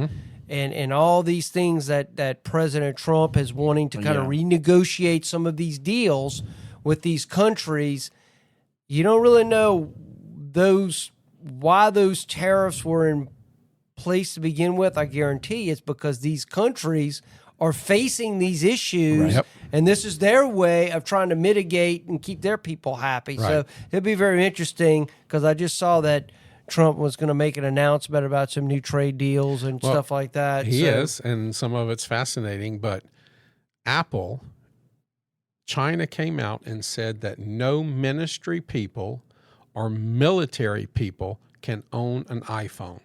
and all these things that President Trump is wanting to kind of renegotiate some of these deals with these countries. You don't really know why those tariffs were in place to begin with. I guarantee it's because these countries are facing these issues, and this is their way of trying to mitigate and keep their people happy. So it'll be very interesting, because I just saw that Trump was going to make an announcement about some new trade deals and stuff like that. He is, and some of it's fascinating. But China came out and said that no ministry people or military people can own an iPhone.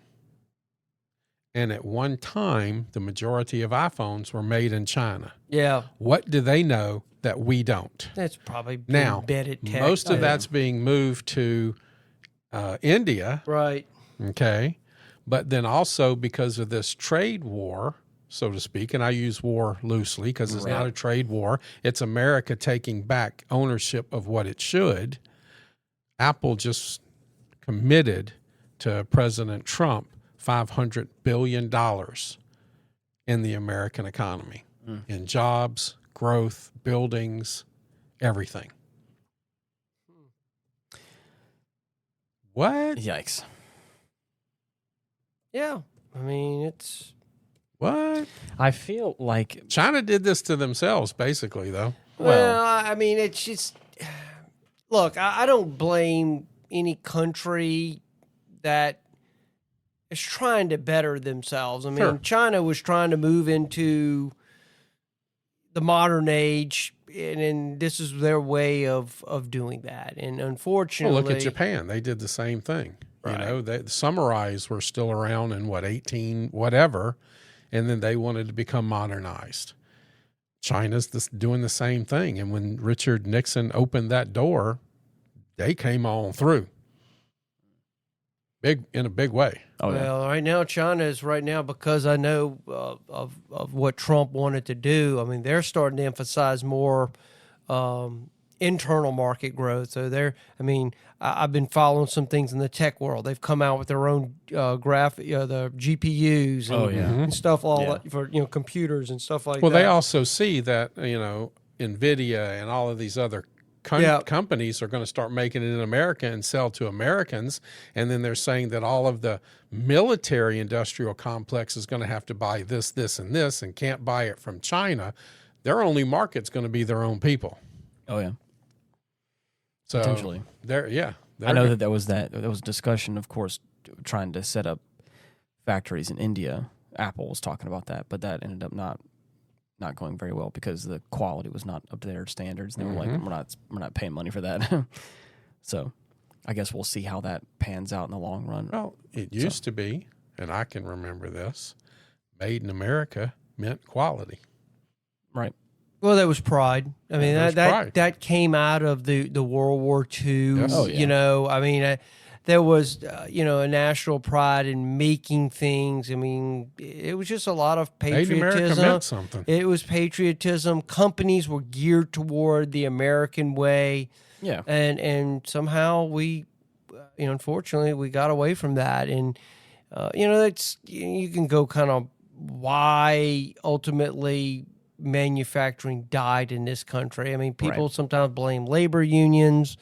And at one time, the majority of iPhones were made in China. Yeah. What do they know that we don't? That's probably now, embedded tech. Most of that's being moved to India. Right. Okay. But then also because of this trade war, so to speak, and I use war loosely because it's not a trade war. It's America taking back ownership of what it should. Apple just committed to President Trump $500 billion in the American economy, in jobs, growth, buildings, everything. What? Yikes. Yeah. I mean, it's... What? I feel like China did this to themselves, basically, though. Well, I mean, it's just... Look, I don't blame any country that is trying to better themselves. I mean, Sure. China was trying to move into the modern age, and this is their way of doing that. And unfortunately, Well, look at Japan. They did the same thing. Right. You know, the samurais were still around in 18 whatever, and then they wanted to become modernized. China's doing the same thing. And when Richard Nixon opened that door, they came on through. In a big way. Oh, yeah. Well, right now, China is because I know of what Trump wanted to do. I mean, they're starting to emphasize more internal market growth. So I've been following some things in the tech world. They've come out with their own the GPUs and stuff that for computers and stuff like that. Well, they also see that NVIDIA and all of these other companies are going to start making it in America and sell to Americans, and then they're saying that all of the military industrial complex is going to have to buy this, and this, and can't buy it from China. Their only market's going to be their own people. Oh, yeah. So potentially. I know that there was discussion, of course, trying to set up factories in India. Apple was talking about that, but that ended up not going very well because the quality was not up to their standards. And they were like, we're not paying money for that. So I guess we'll see how that pans out in the long run. Well, it used to be, and I can remember this, made in America meant quality. Right. Well, there was pride. I mean, that came out of the World War II. Yes. Oh, yeah. There was, a national pride in making things. I mean, it was just a lot of patriotism. Made in America meant something. It was patriotism. Companies were geared toward the American way. Yeah. And somehow we, unfortunately, we got away from that. And, that's, you can go kind of why ultimately manufacturing died in this country. I mean, people sometimes blame labor unions.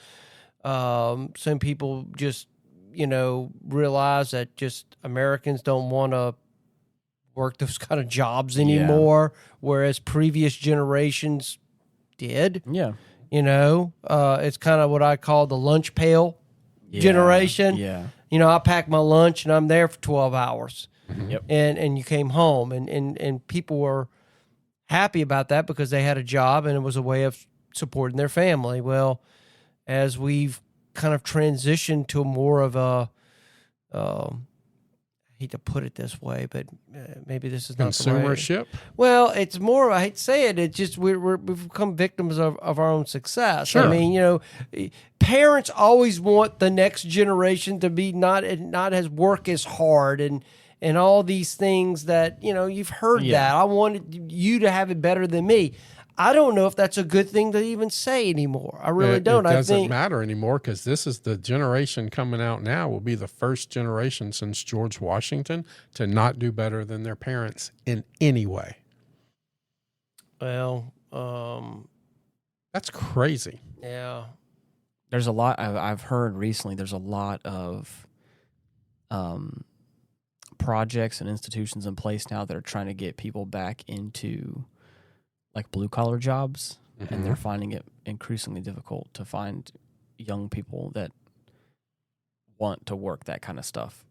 Some people just, realize that just Americans don't want to work those kind of jobs anymore, whereas previous generations did. Yeah. It's kind of what I call the lunch pail generation. Yeah. I pack my lunch and I'm there for 12 hours. Mm-hmm. Yep. And you came home and people were happy about that because they had a job and it was a way of supporting their family. Well, as we've kind of transitioned to more of a, I hate to put it this way, but maybe this is not consumership. Well, it's more. I hate to say it. It's just we've become victims of our own success. Sure. I mean, parents always want the next generation to be not as work as hard and all these things that you've heard that. I wanted you to have it better than me. I don't know if that's a good thing to even say anymore. I really don't. It doesn't matter anymore because this is the generation coming out now will be the first generation since George Washington to not do better than their parents in any way. Well, that's crazy. Yeah. There's a lot I've heard recently. There's a lot of projects and institutions in place now that are trying to get people back into like blue collar jobs, and they're finding it increasingly difficult to find young people that want to work that kind of stuff.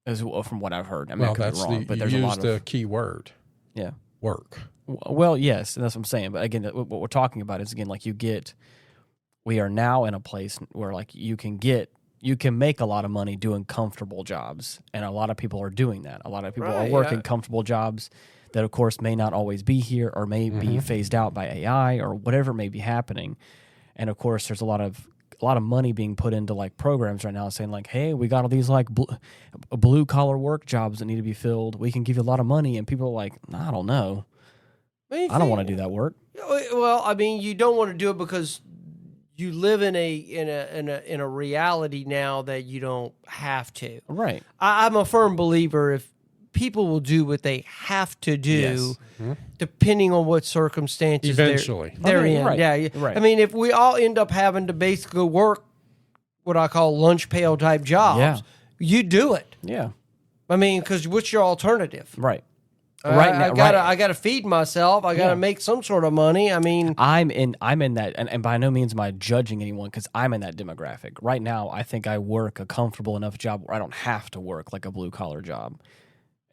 As well, from what I've heard, I mean, I could be wrong, but there's a lot of the key word. Yeah, work. Well, yes, and that's what I'm saying. But again, what we're talking about is again we are now in a place where like you can make a lot of money doing comfortable jobs, and a lot of people are doing that. A lot of people are working comfortable jobs that, of course, may not always be here or may be phased out by AI or whatever may be happening. And, of course, there's a lot of money being put into, like, programs right now saying, like, hey, we got all these, like, blue-collar work jobs that need to be filled. We can give you a lot of money. And people are like, nah, I don't know. I don't want to do that work. Well, I mean, you don't want to do it because you live in a reality now that you don't have to. Right. I'm a firm believer if people will do what they have to do, depending on what circumstances eventually they're in. Right. Yeah, right. I mean, if we all end up having to basically work what I call lunch pail type jobs, you do it. Yeah. I mean, because what's your alternative? Right. I gotta feed myself. I gotta make some sort of money. I mean, I'm in that, and by no means am I judging anyone because I'm in that demographic right now. I think I work a comfortable enough job where I don't have to work like a blue collar job.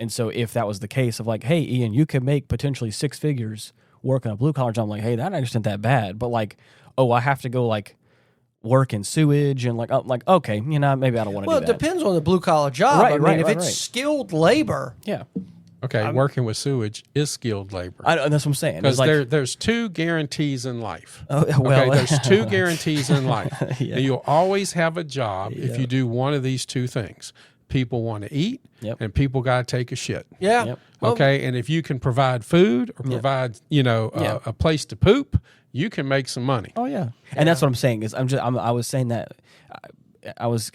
And so if that was the case of like, hey, Ian, you could make potentially 6 figures working a blue collar job, I'm like, hey, that actually isn't that bad. But like, oh, I have to go like work in sewage and like, okay, maybe I don't want to do that. Well, it depends on the blue collar job. Right, I mean, right, if right, it's right. skilled labor. Yeah. Okay, working with sewage is skilled labor. That's what I'm saying. Because like, there's 2 guarantees in life. Oh, well. Okay, there's 2 guarantees in life. Yeah. And you'll always have a job if you do one of these 2 things. People want to eat, and people got to take a shit. Yeah. Yep. Okay, and if you can provide food or provide, a place to poop, you can make some money. Oh yeah, and that's what I'm saying is I was saying that I was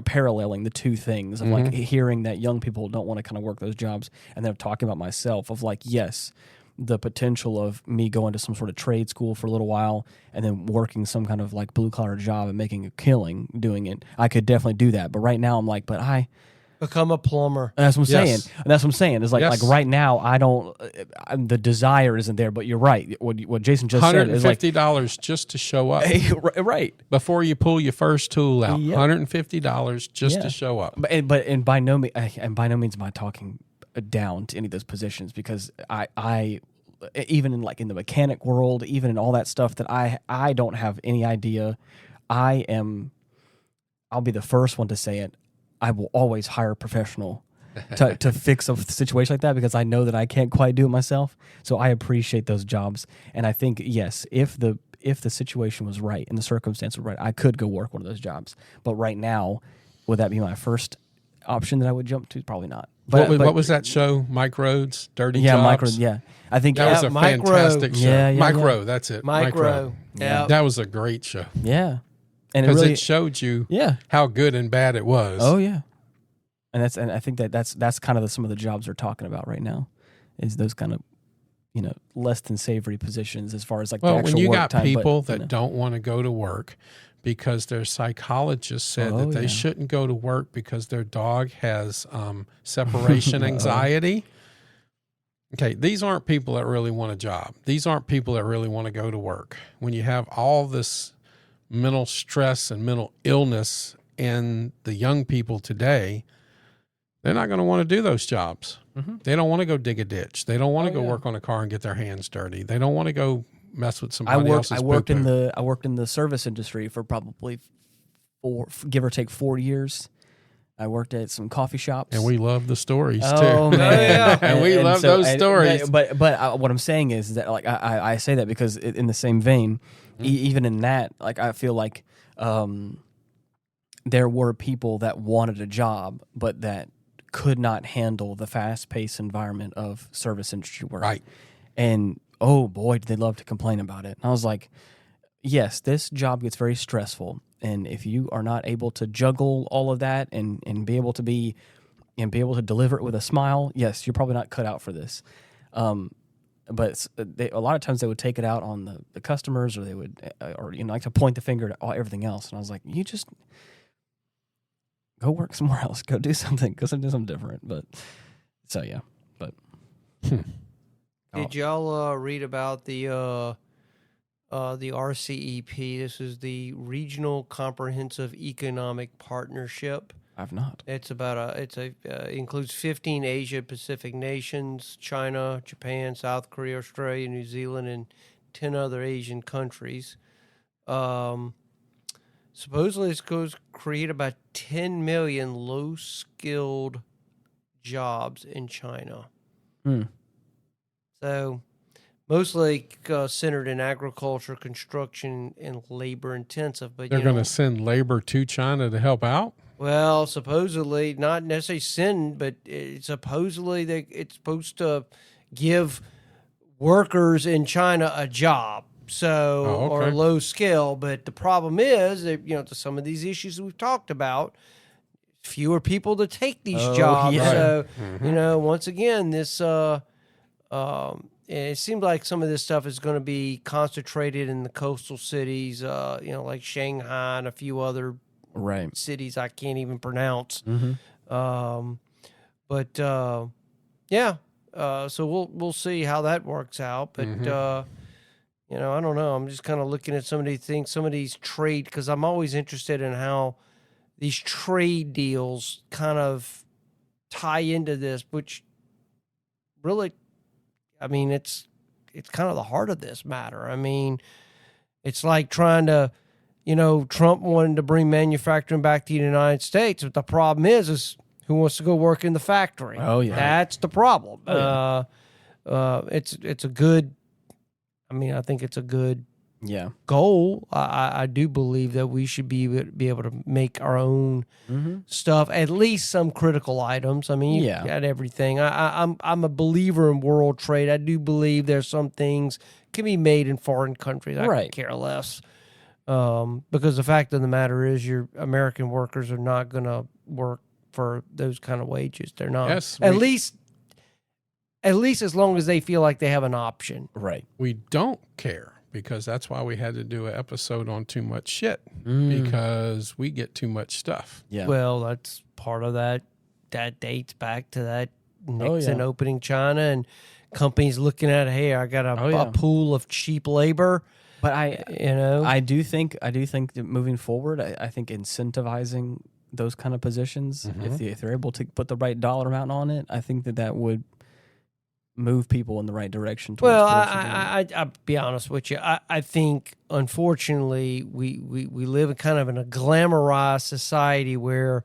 paralleling the 2 things of like hearing that young people don't want to kind of work those jobs, and then talking about myself of like, yes, the potential of me going to some sort of trade school for a little while and then working some kind of like blue collar job and making a killing doing it. I could definitely do that, but right now I'm like, but I become a plumber. That's what I'm saying. And that's what I'm saying. Is like Yes. like right now I don't. The desire isn't there. But you're right. What Jason just said is like $150 just to show up. right. Before you pull your first tool out, Yep. $150 just to show up. But by no means am I talking down to any of those positions because I even in like in the mechanic world, even in all that stuff that I don't have any idea. I'll be the first one to say it. I will always hire a professional to fix a situation like that because I know that I can't quite do it myself. So I appreciate those jobs. And I think, yes, if the situation was right and the circumstance was right, I could go work one of those jobs. But right now, would that be my first option that I would jump to? Probably not. But What was that show? Mike Rhodes, Dirty yeah, Jobs? Mike Rhodes, yeah. I think That was a Micro. fantastic show. Yeah, Micro, that's it. Micro. Yeah. That was a great show. yeah. And Because really, it showed you yeah. how good and bad it was. Oh yeah, and I think that's kind of some of the jobs they're talking about right now, is those kind of less than savory positions as far as like the actual when you work got time, people but, that don't want to go to work because their psychologist said that they shouldn't go to work because their dog has separation anxiety. Okay, these aren't people that really want a job. These aren't people that really want to go to work. When you have all this mental stress and mental illness in the young people today, they're not going to want to do those jobs. Mm-hmm. They don't want to go dig a ditch. They don't want to go work on a car and get their hands dirty. They don't want to go mess with somebody else's I worked in the service industry for probably give or take 4 years. I worked at some coffee shops, and we love the stories too. Oh man, and we love those stories. But what I'm saying is that like I say that because in the same vein, even in that, like I feel like there were people that wanted a job, but that could not handle the fast-paced environment of service industry work. Right. And oh boy, did they love to complain about it. And I was like, yes, this job gets very stressful. And if you are not able to juggle all of that and be able to deliver it with a smile, yes, you're probably not cut out for this. But a lot of times they would take it out on the customers, or they would, like to point the finger at everything else. And I was like, you just go work somewhere else, go do something different. But so yeah, but did y'all read about the RCEP? This is the Regional Comprehensive Economic Partnership. I've not. It's includes 15 Asia Pacific nations: China, Japan, South Korea, Australia, New Zealand, and 10 other Asian countries. Supposedly, it's going to create about 10 million low-skilled jobs in China. So, mostly centered in agriculture, construction, and labor-intensive. But they're going to send labor to China to help out? Well, supposedly, not necessarily send, but supposedly it's supposed to give workers in China a job. So, or low skill, but the problem is that, to some of these issues we've talked about, fewer people to take these jobs. Yeah. So, once again, this, it seems like some of this stuff is going to be concentrated in the coastal cities, like Shanghai and a few other cities I can't even pronounce. Mm-hmm. yeah. So we'll see how that works out. But you know, I don't know. I'm just kind of looking at some of these things, some of these trade, because I'm always interested in how these trade deals kind of tie into this, which really, I mean, it's kind of the heart of this matter. I mean, it's like trying to, you know, Trump wanted to bring manufacturing back to the United States, but the problem is who wants to go work in the factory? Oh, yeah. That's the problem. Oh, It's a good. I mean, I think it's a good goal. I do believe that we should be able to make our own stuff, at least some critical items. I mean, you got everything. I'm a believer in world trade. I do believe there's some things can be made in foreign countries. I could care less. Because the fact of the matter is your American workers are not going to work for those kind of wages. They're not. Yes, at least as long as they feel like they have an option. Right. We don't care, because that's why we had to do an episode on too much shit, because we get too much stuff. Yeah. Well, that's part of that. That dates back to that Nixon opening China and companies looking at, hey, I got a pool of cheap labor. But I do think that moving forward, I think incentivizing those kind of positions, if they're able to put the right dollar amount on it, I think that would move people in the right direction. Well, I'll be honest with you. I think, unfortunately, we live in kind of in a glamorized society where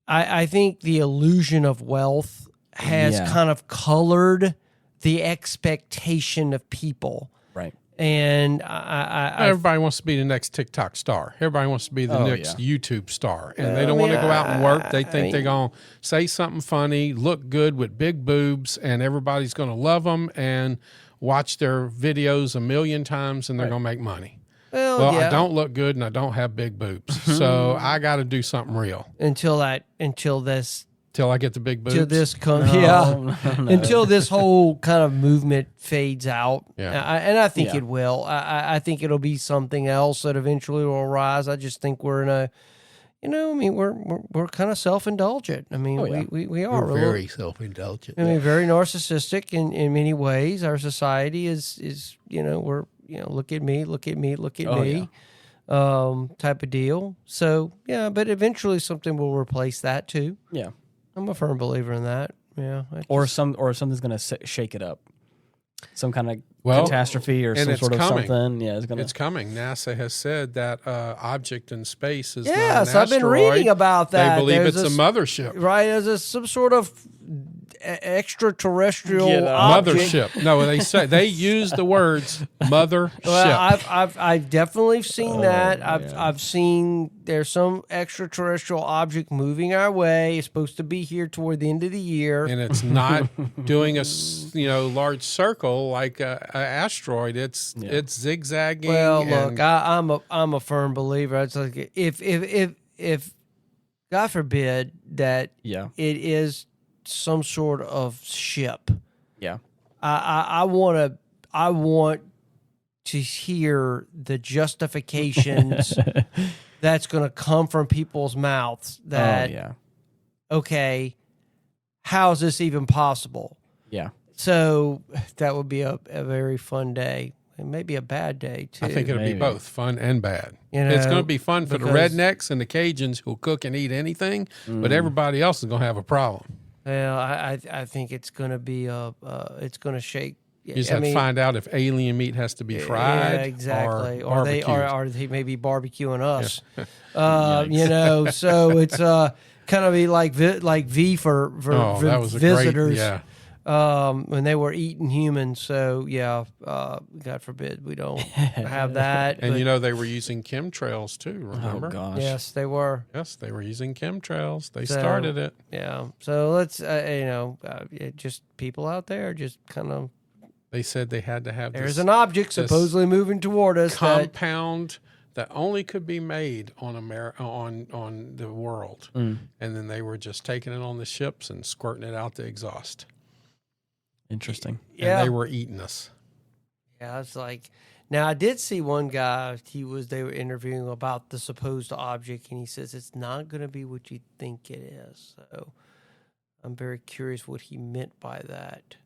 I think the illusion of wealth has kind of colored the expectation of people. Right. And everybody wants to be the next TikTok star. Everybody wants to be the next YouTube star. And they don't want to go out and work. They think they're going to say something funny, look good with big boobs, and everybody's going to love them and watch their videos a million times, and they're going to make money. Well, I don't look good and I don't have big boobs. So I got to do something real. Until I get the big boobs. Till this comes, until this whole kind of movement fades out, and I think it will. I think it'll be something else that eventually will arise. I just think we're in a, I mean, we're kind of self-indulgent. I mean, we are very self-indulgent. I mean, very narcissistic in many ways. Our society is we're look at me, look at me, look at me. Type of deal. So but eventually something will replace that too. Yeah. I'm a firm believer in that. Yeah. Or something's going to shake it up. Some kind of catastrophe or some sort of something. Yeah, it's coming. NASA has said that object in space is not an asteroid. I've been reading about that. They believe it's a mothership. Right, as some sort of extraterrestrial object. Mothership. No, they use the words mothership. Well, I've definitely seen that. I've seen there's some extraterrestrial object moving our way. It's supposed to be here toward the end of the year, and it's not doing a large circle like a asteroid. It's zigzagging. Well, look, I'm a firm believer. It's like if God forbid that it is some sort of ship. Yeah. I want to hear the justifications that's going to come from people's mouths that, okay, how is this even possible? Yeah. So that would be a very fun day. And maybe a bad day, too. I think it'll be both fun and bad. It's going to be fun for the rednecks and the Cajuns who'll cook and eat anything, but everybody else is going to have a problem. Well, I think it's going to be it's going to shake. You just have to find out if alien meat has to be fried, exactly, or they may be barbecuing us. So it's kind of be like V for that was visitors. A great, when they were eating humans. So God forbid we don't have that. And they were using chemtrails too. Remember? Oh gosh. Yes, they were. Yes, they were using chemtrails. They started it. Yeah. So let's just people out there just kind of. They said they had to have. There's an object supposedly moving toward us. Compound that only could be made on on the world, and then they were just taking it on the ships and squirting it out the exhaust. Interesting. And they were eating us. Yeah, it's like, now I did see one guy, they were interviewing about the supposed object, and he says it's not going to be what you think it is. So I'm very curious what he meant by that.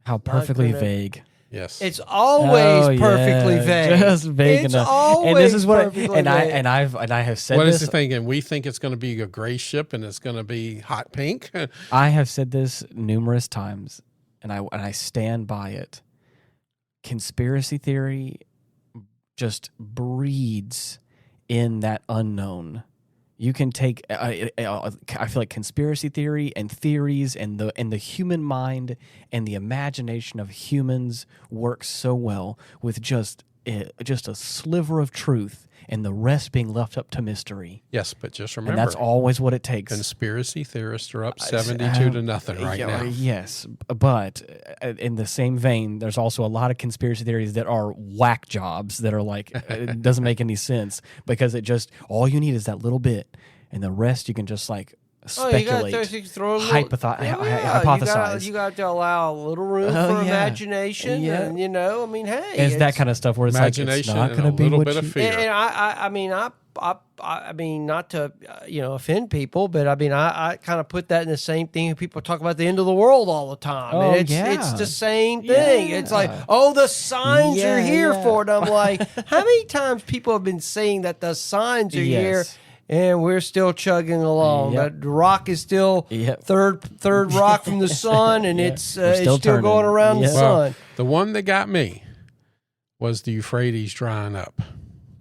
How perfectly gonna- vague. Yes. It's always perfectly vague. Just vague it's enough. always And this is what perfectly and vague. I have said What this. is he thinking? We think it's going to be a gray ship and it's going to be hot pink. I have said this numerous times, and I stand by it. Conspiracy theory just breeds in that unknown. You can take. I feel like conspiracy theory and theories and the human mind and the imagination of humans works so well with just a sliver of truth and the rest being left up to mystery. Yes, but just remember, And that's always what it takes. conspiracy theorists are up 72-0 right now. Yes, but in the same vein, there's also a lot of conspiracy theories that are whack jobs that are like, it doesn't make any sense because it just, all you need is that little bit, and the rest you can just like speculate, hypothesize. You got to allow a little room for imagination, and I mean, hey, it's that kind of stuff where it's imagination like it's not going to be a little what bit of fear. And I mean, not to offend people, but I mean, I kind of put that in the same thing. People talk about the end of the world all the time. Oh, And it's the same thing. Yeah. It's like, oh, the signs are here for it. I'm like, how many times people have been saying that the signs are here? And we're still chugging along. Yep. The rock is still third rock from the sun, and it's still going around the sun. Well, the one that got me was the Euphrates drying up.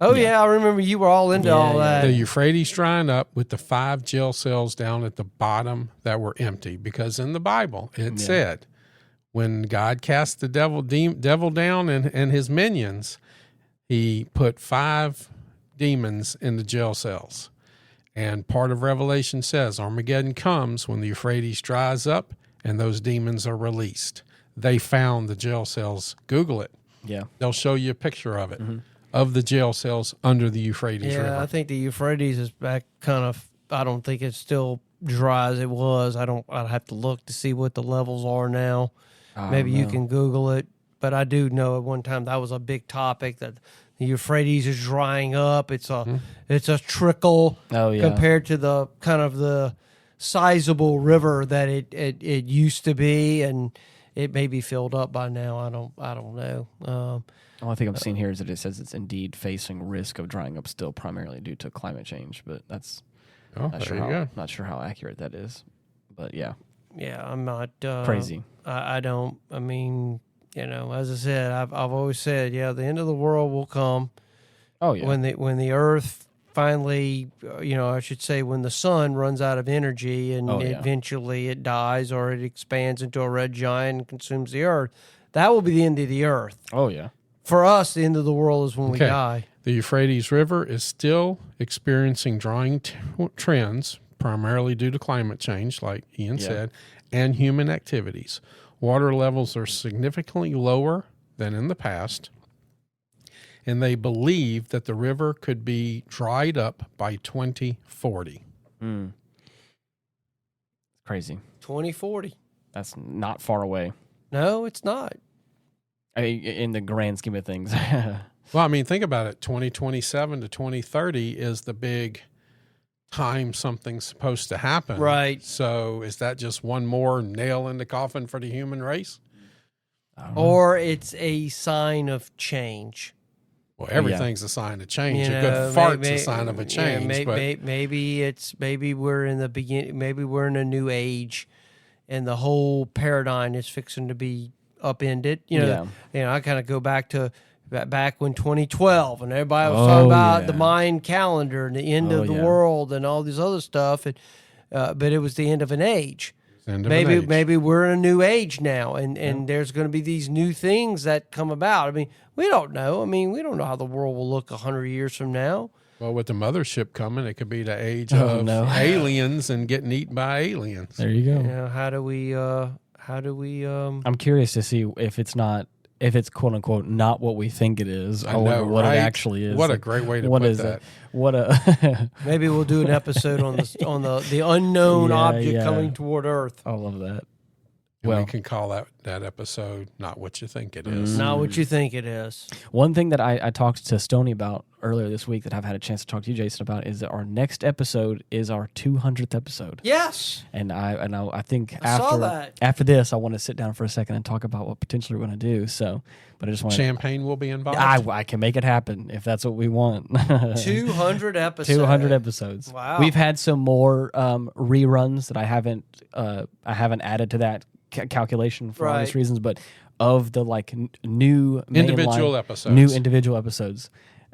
Oh yeah, I remember you were all into all that. The Euphrates drying up with the 5 jail cells down at the bottom that were empty, because in the Bible it said when God cast the devil down and his minions, he put 5 demons in the jail cells. And part of Revelation says Armageddon comes when the Euphrates dries up and those demons are released. They found the jail cells. Google it. Yeah. They'll show you a picture of it, of the jail cells under the Euphrates River. I think the Euphrates is back kind of, I don't think it's still dry as it was. I'd have to look to see what the levels are now. Maybe you can Google it. But I do know at one time that was a big topic, that the Euphrates is drying up. It's a trickle compared to the kind of the sizable river that it used to be, and it may be filled up by now. I don't know. The only thing I'm seeing here is that it says it's indeed facing risk of drying up still, primarily due to climate change. But that's not sure how accurate that is. But yeah, I'm not crazy. I don't. I mean, as I said, I've always said, the end of the world will come. Oh yeah. When the Earth finally, I should say, when the sun runs out of energy and eventually it dies or it expands into a red giant and consumes the Earth, that will be the end of the Earth. Oh yeah. For us, the end of the world is when we die. The Euphrates River is still experiencing drying trends, primarily due to climate change, like Ian said, and human activities. Water levels are significantly lower than in the past, and they believe that the river could be dried up by 2040. Crazy. 2040. That's not far away. No, it's not. I mean, in the grand scheme of things. Well, I mean, think about it. 2027 to 2030 is the big time something's supposed to happen. Right. So is that just one more nail in the coffin for the human race? Or it's a sign of change. Well, everything's a sign of change. A good fart's a sign of a change. Maybe we're in the beginning. Maybe we're in a new age, and the whole paradigm is fixing to be upended. I kind of go back to back when 2012, and everybody was talking about the Mayan calendar and the end of the world and all this other stuff. But it was the end of an age. Maybe we're in a new age now, and there's going to be these new things that come about. I mean, we don't know. I mean, we don't know how the world will look 100 years from now. Well, with the mothership coming, it could be the age of aliens and getting eaten by aliens. There you go. How do we? I'm curious to see if it's quote unquote not what we think it is, or what it actually is. What a great way to put that. Maybe we'll do an episode on the unknown object coming toward Earth. I love that. And we can call that episode Not What You Think It Is. Not what you think it is. One thing that I talked to Stoney about earlier this week that I've had a chance to talk to you, Jason, about is that our next episode is our 200th episode. Yes. And I think saw that. after this, I want to sit down for a second and talk about what potentially we're going to do. So, but I just want Champagne will be involved. I can make it happen if that's what we want. 200 episodes. 200 episodes. Wow. We've had some more reruns that I haven't added to that calculation for obvious reasons, but of the new individual episodes, new individual episodes,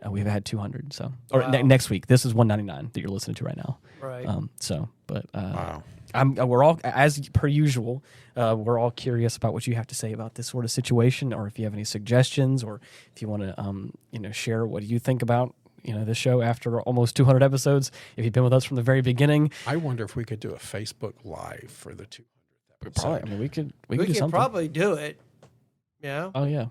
we've had 200. So, or next week, this is 199 that you're listening to right now. Right. Wow. We're all, as per usual, we're all curious about what you have to say about this sort of situation, or if you have any suggestions, or if you want to, share what you think about this show after almost 200 episodes. If you've been with us from the very beginning, I wonder if we could do a Facebook Live for the 200th episode. Probably. I mean, we could do can something. probably do it. Yeah. Oh yeah.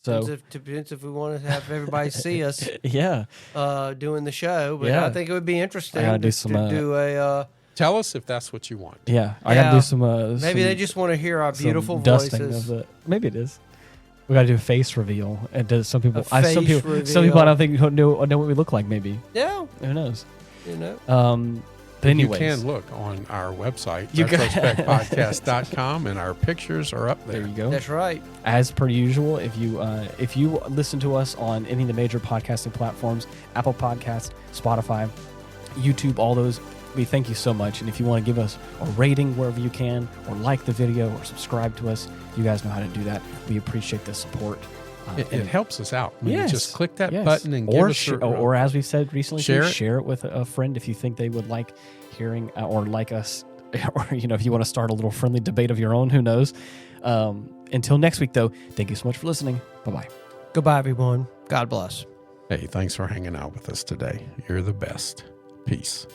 So depends if we want to have everybody see us. Yeah. Doing the show, but Yeah. I think it would be interesting I gotta do to some, do a. Tell us if that's what you want. Yeah, I got to do some. Maybe they just want to hear our beautiful dusting voices. of the. Maybe it is. We got to do a face reveal, and does some people? A face some people reveal. I don't think know what we look like. Maybe. Yeah. Who knows? But anyways, you can look on our website, You can- retrospectpodcast.com, and our pictures are up there. there you go. That's right. As per usual, if you listen to us on any of the major podcasting platforms, Apple Podcasts, Spotify, YouTube, all those, we thank you so much. And if you want to give us a rating wherever you can, or like the video, or subscribe to us, you guys know how to do that. We appreciate the support. It helps us out. I mean, Yes. just click that Yes. button and or give us or as we've said recently, share it. with a friend if you think they would like hearing or like us, or if you want to start a little friendly debate of your own, who knows. Until next week, though, thank you so much for listening. Bye-bye. Goodbye, everyone. God bless. Hey, thanks for hanging out with us today. You're the best. Peace.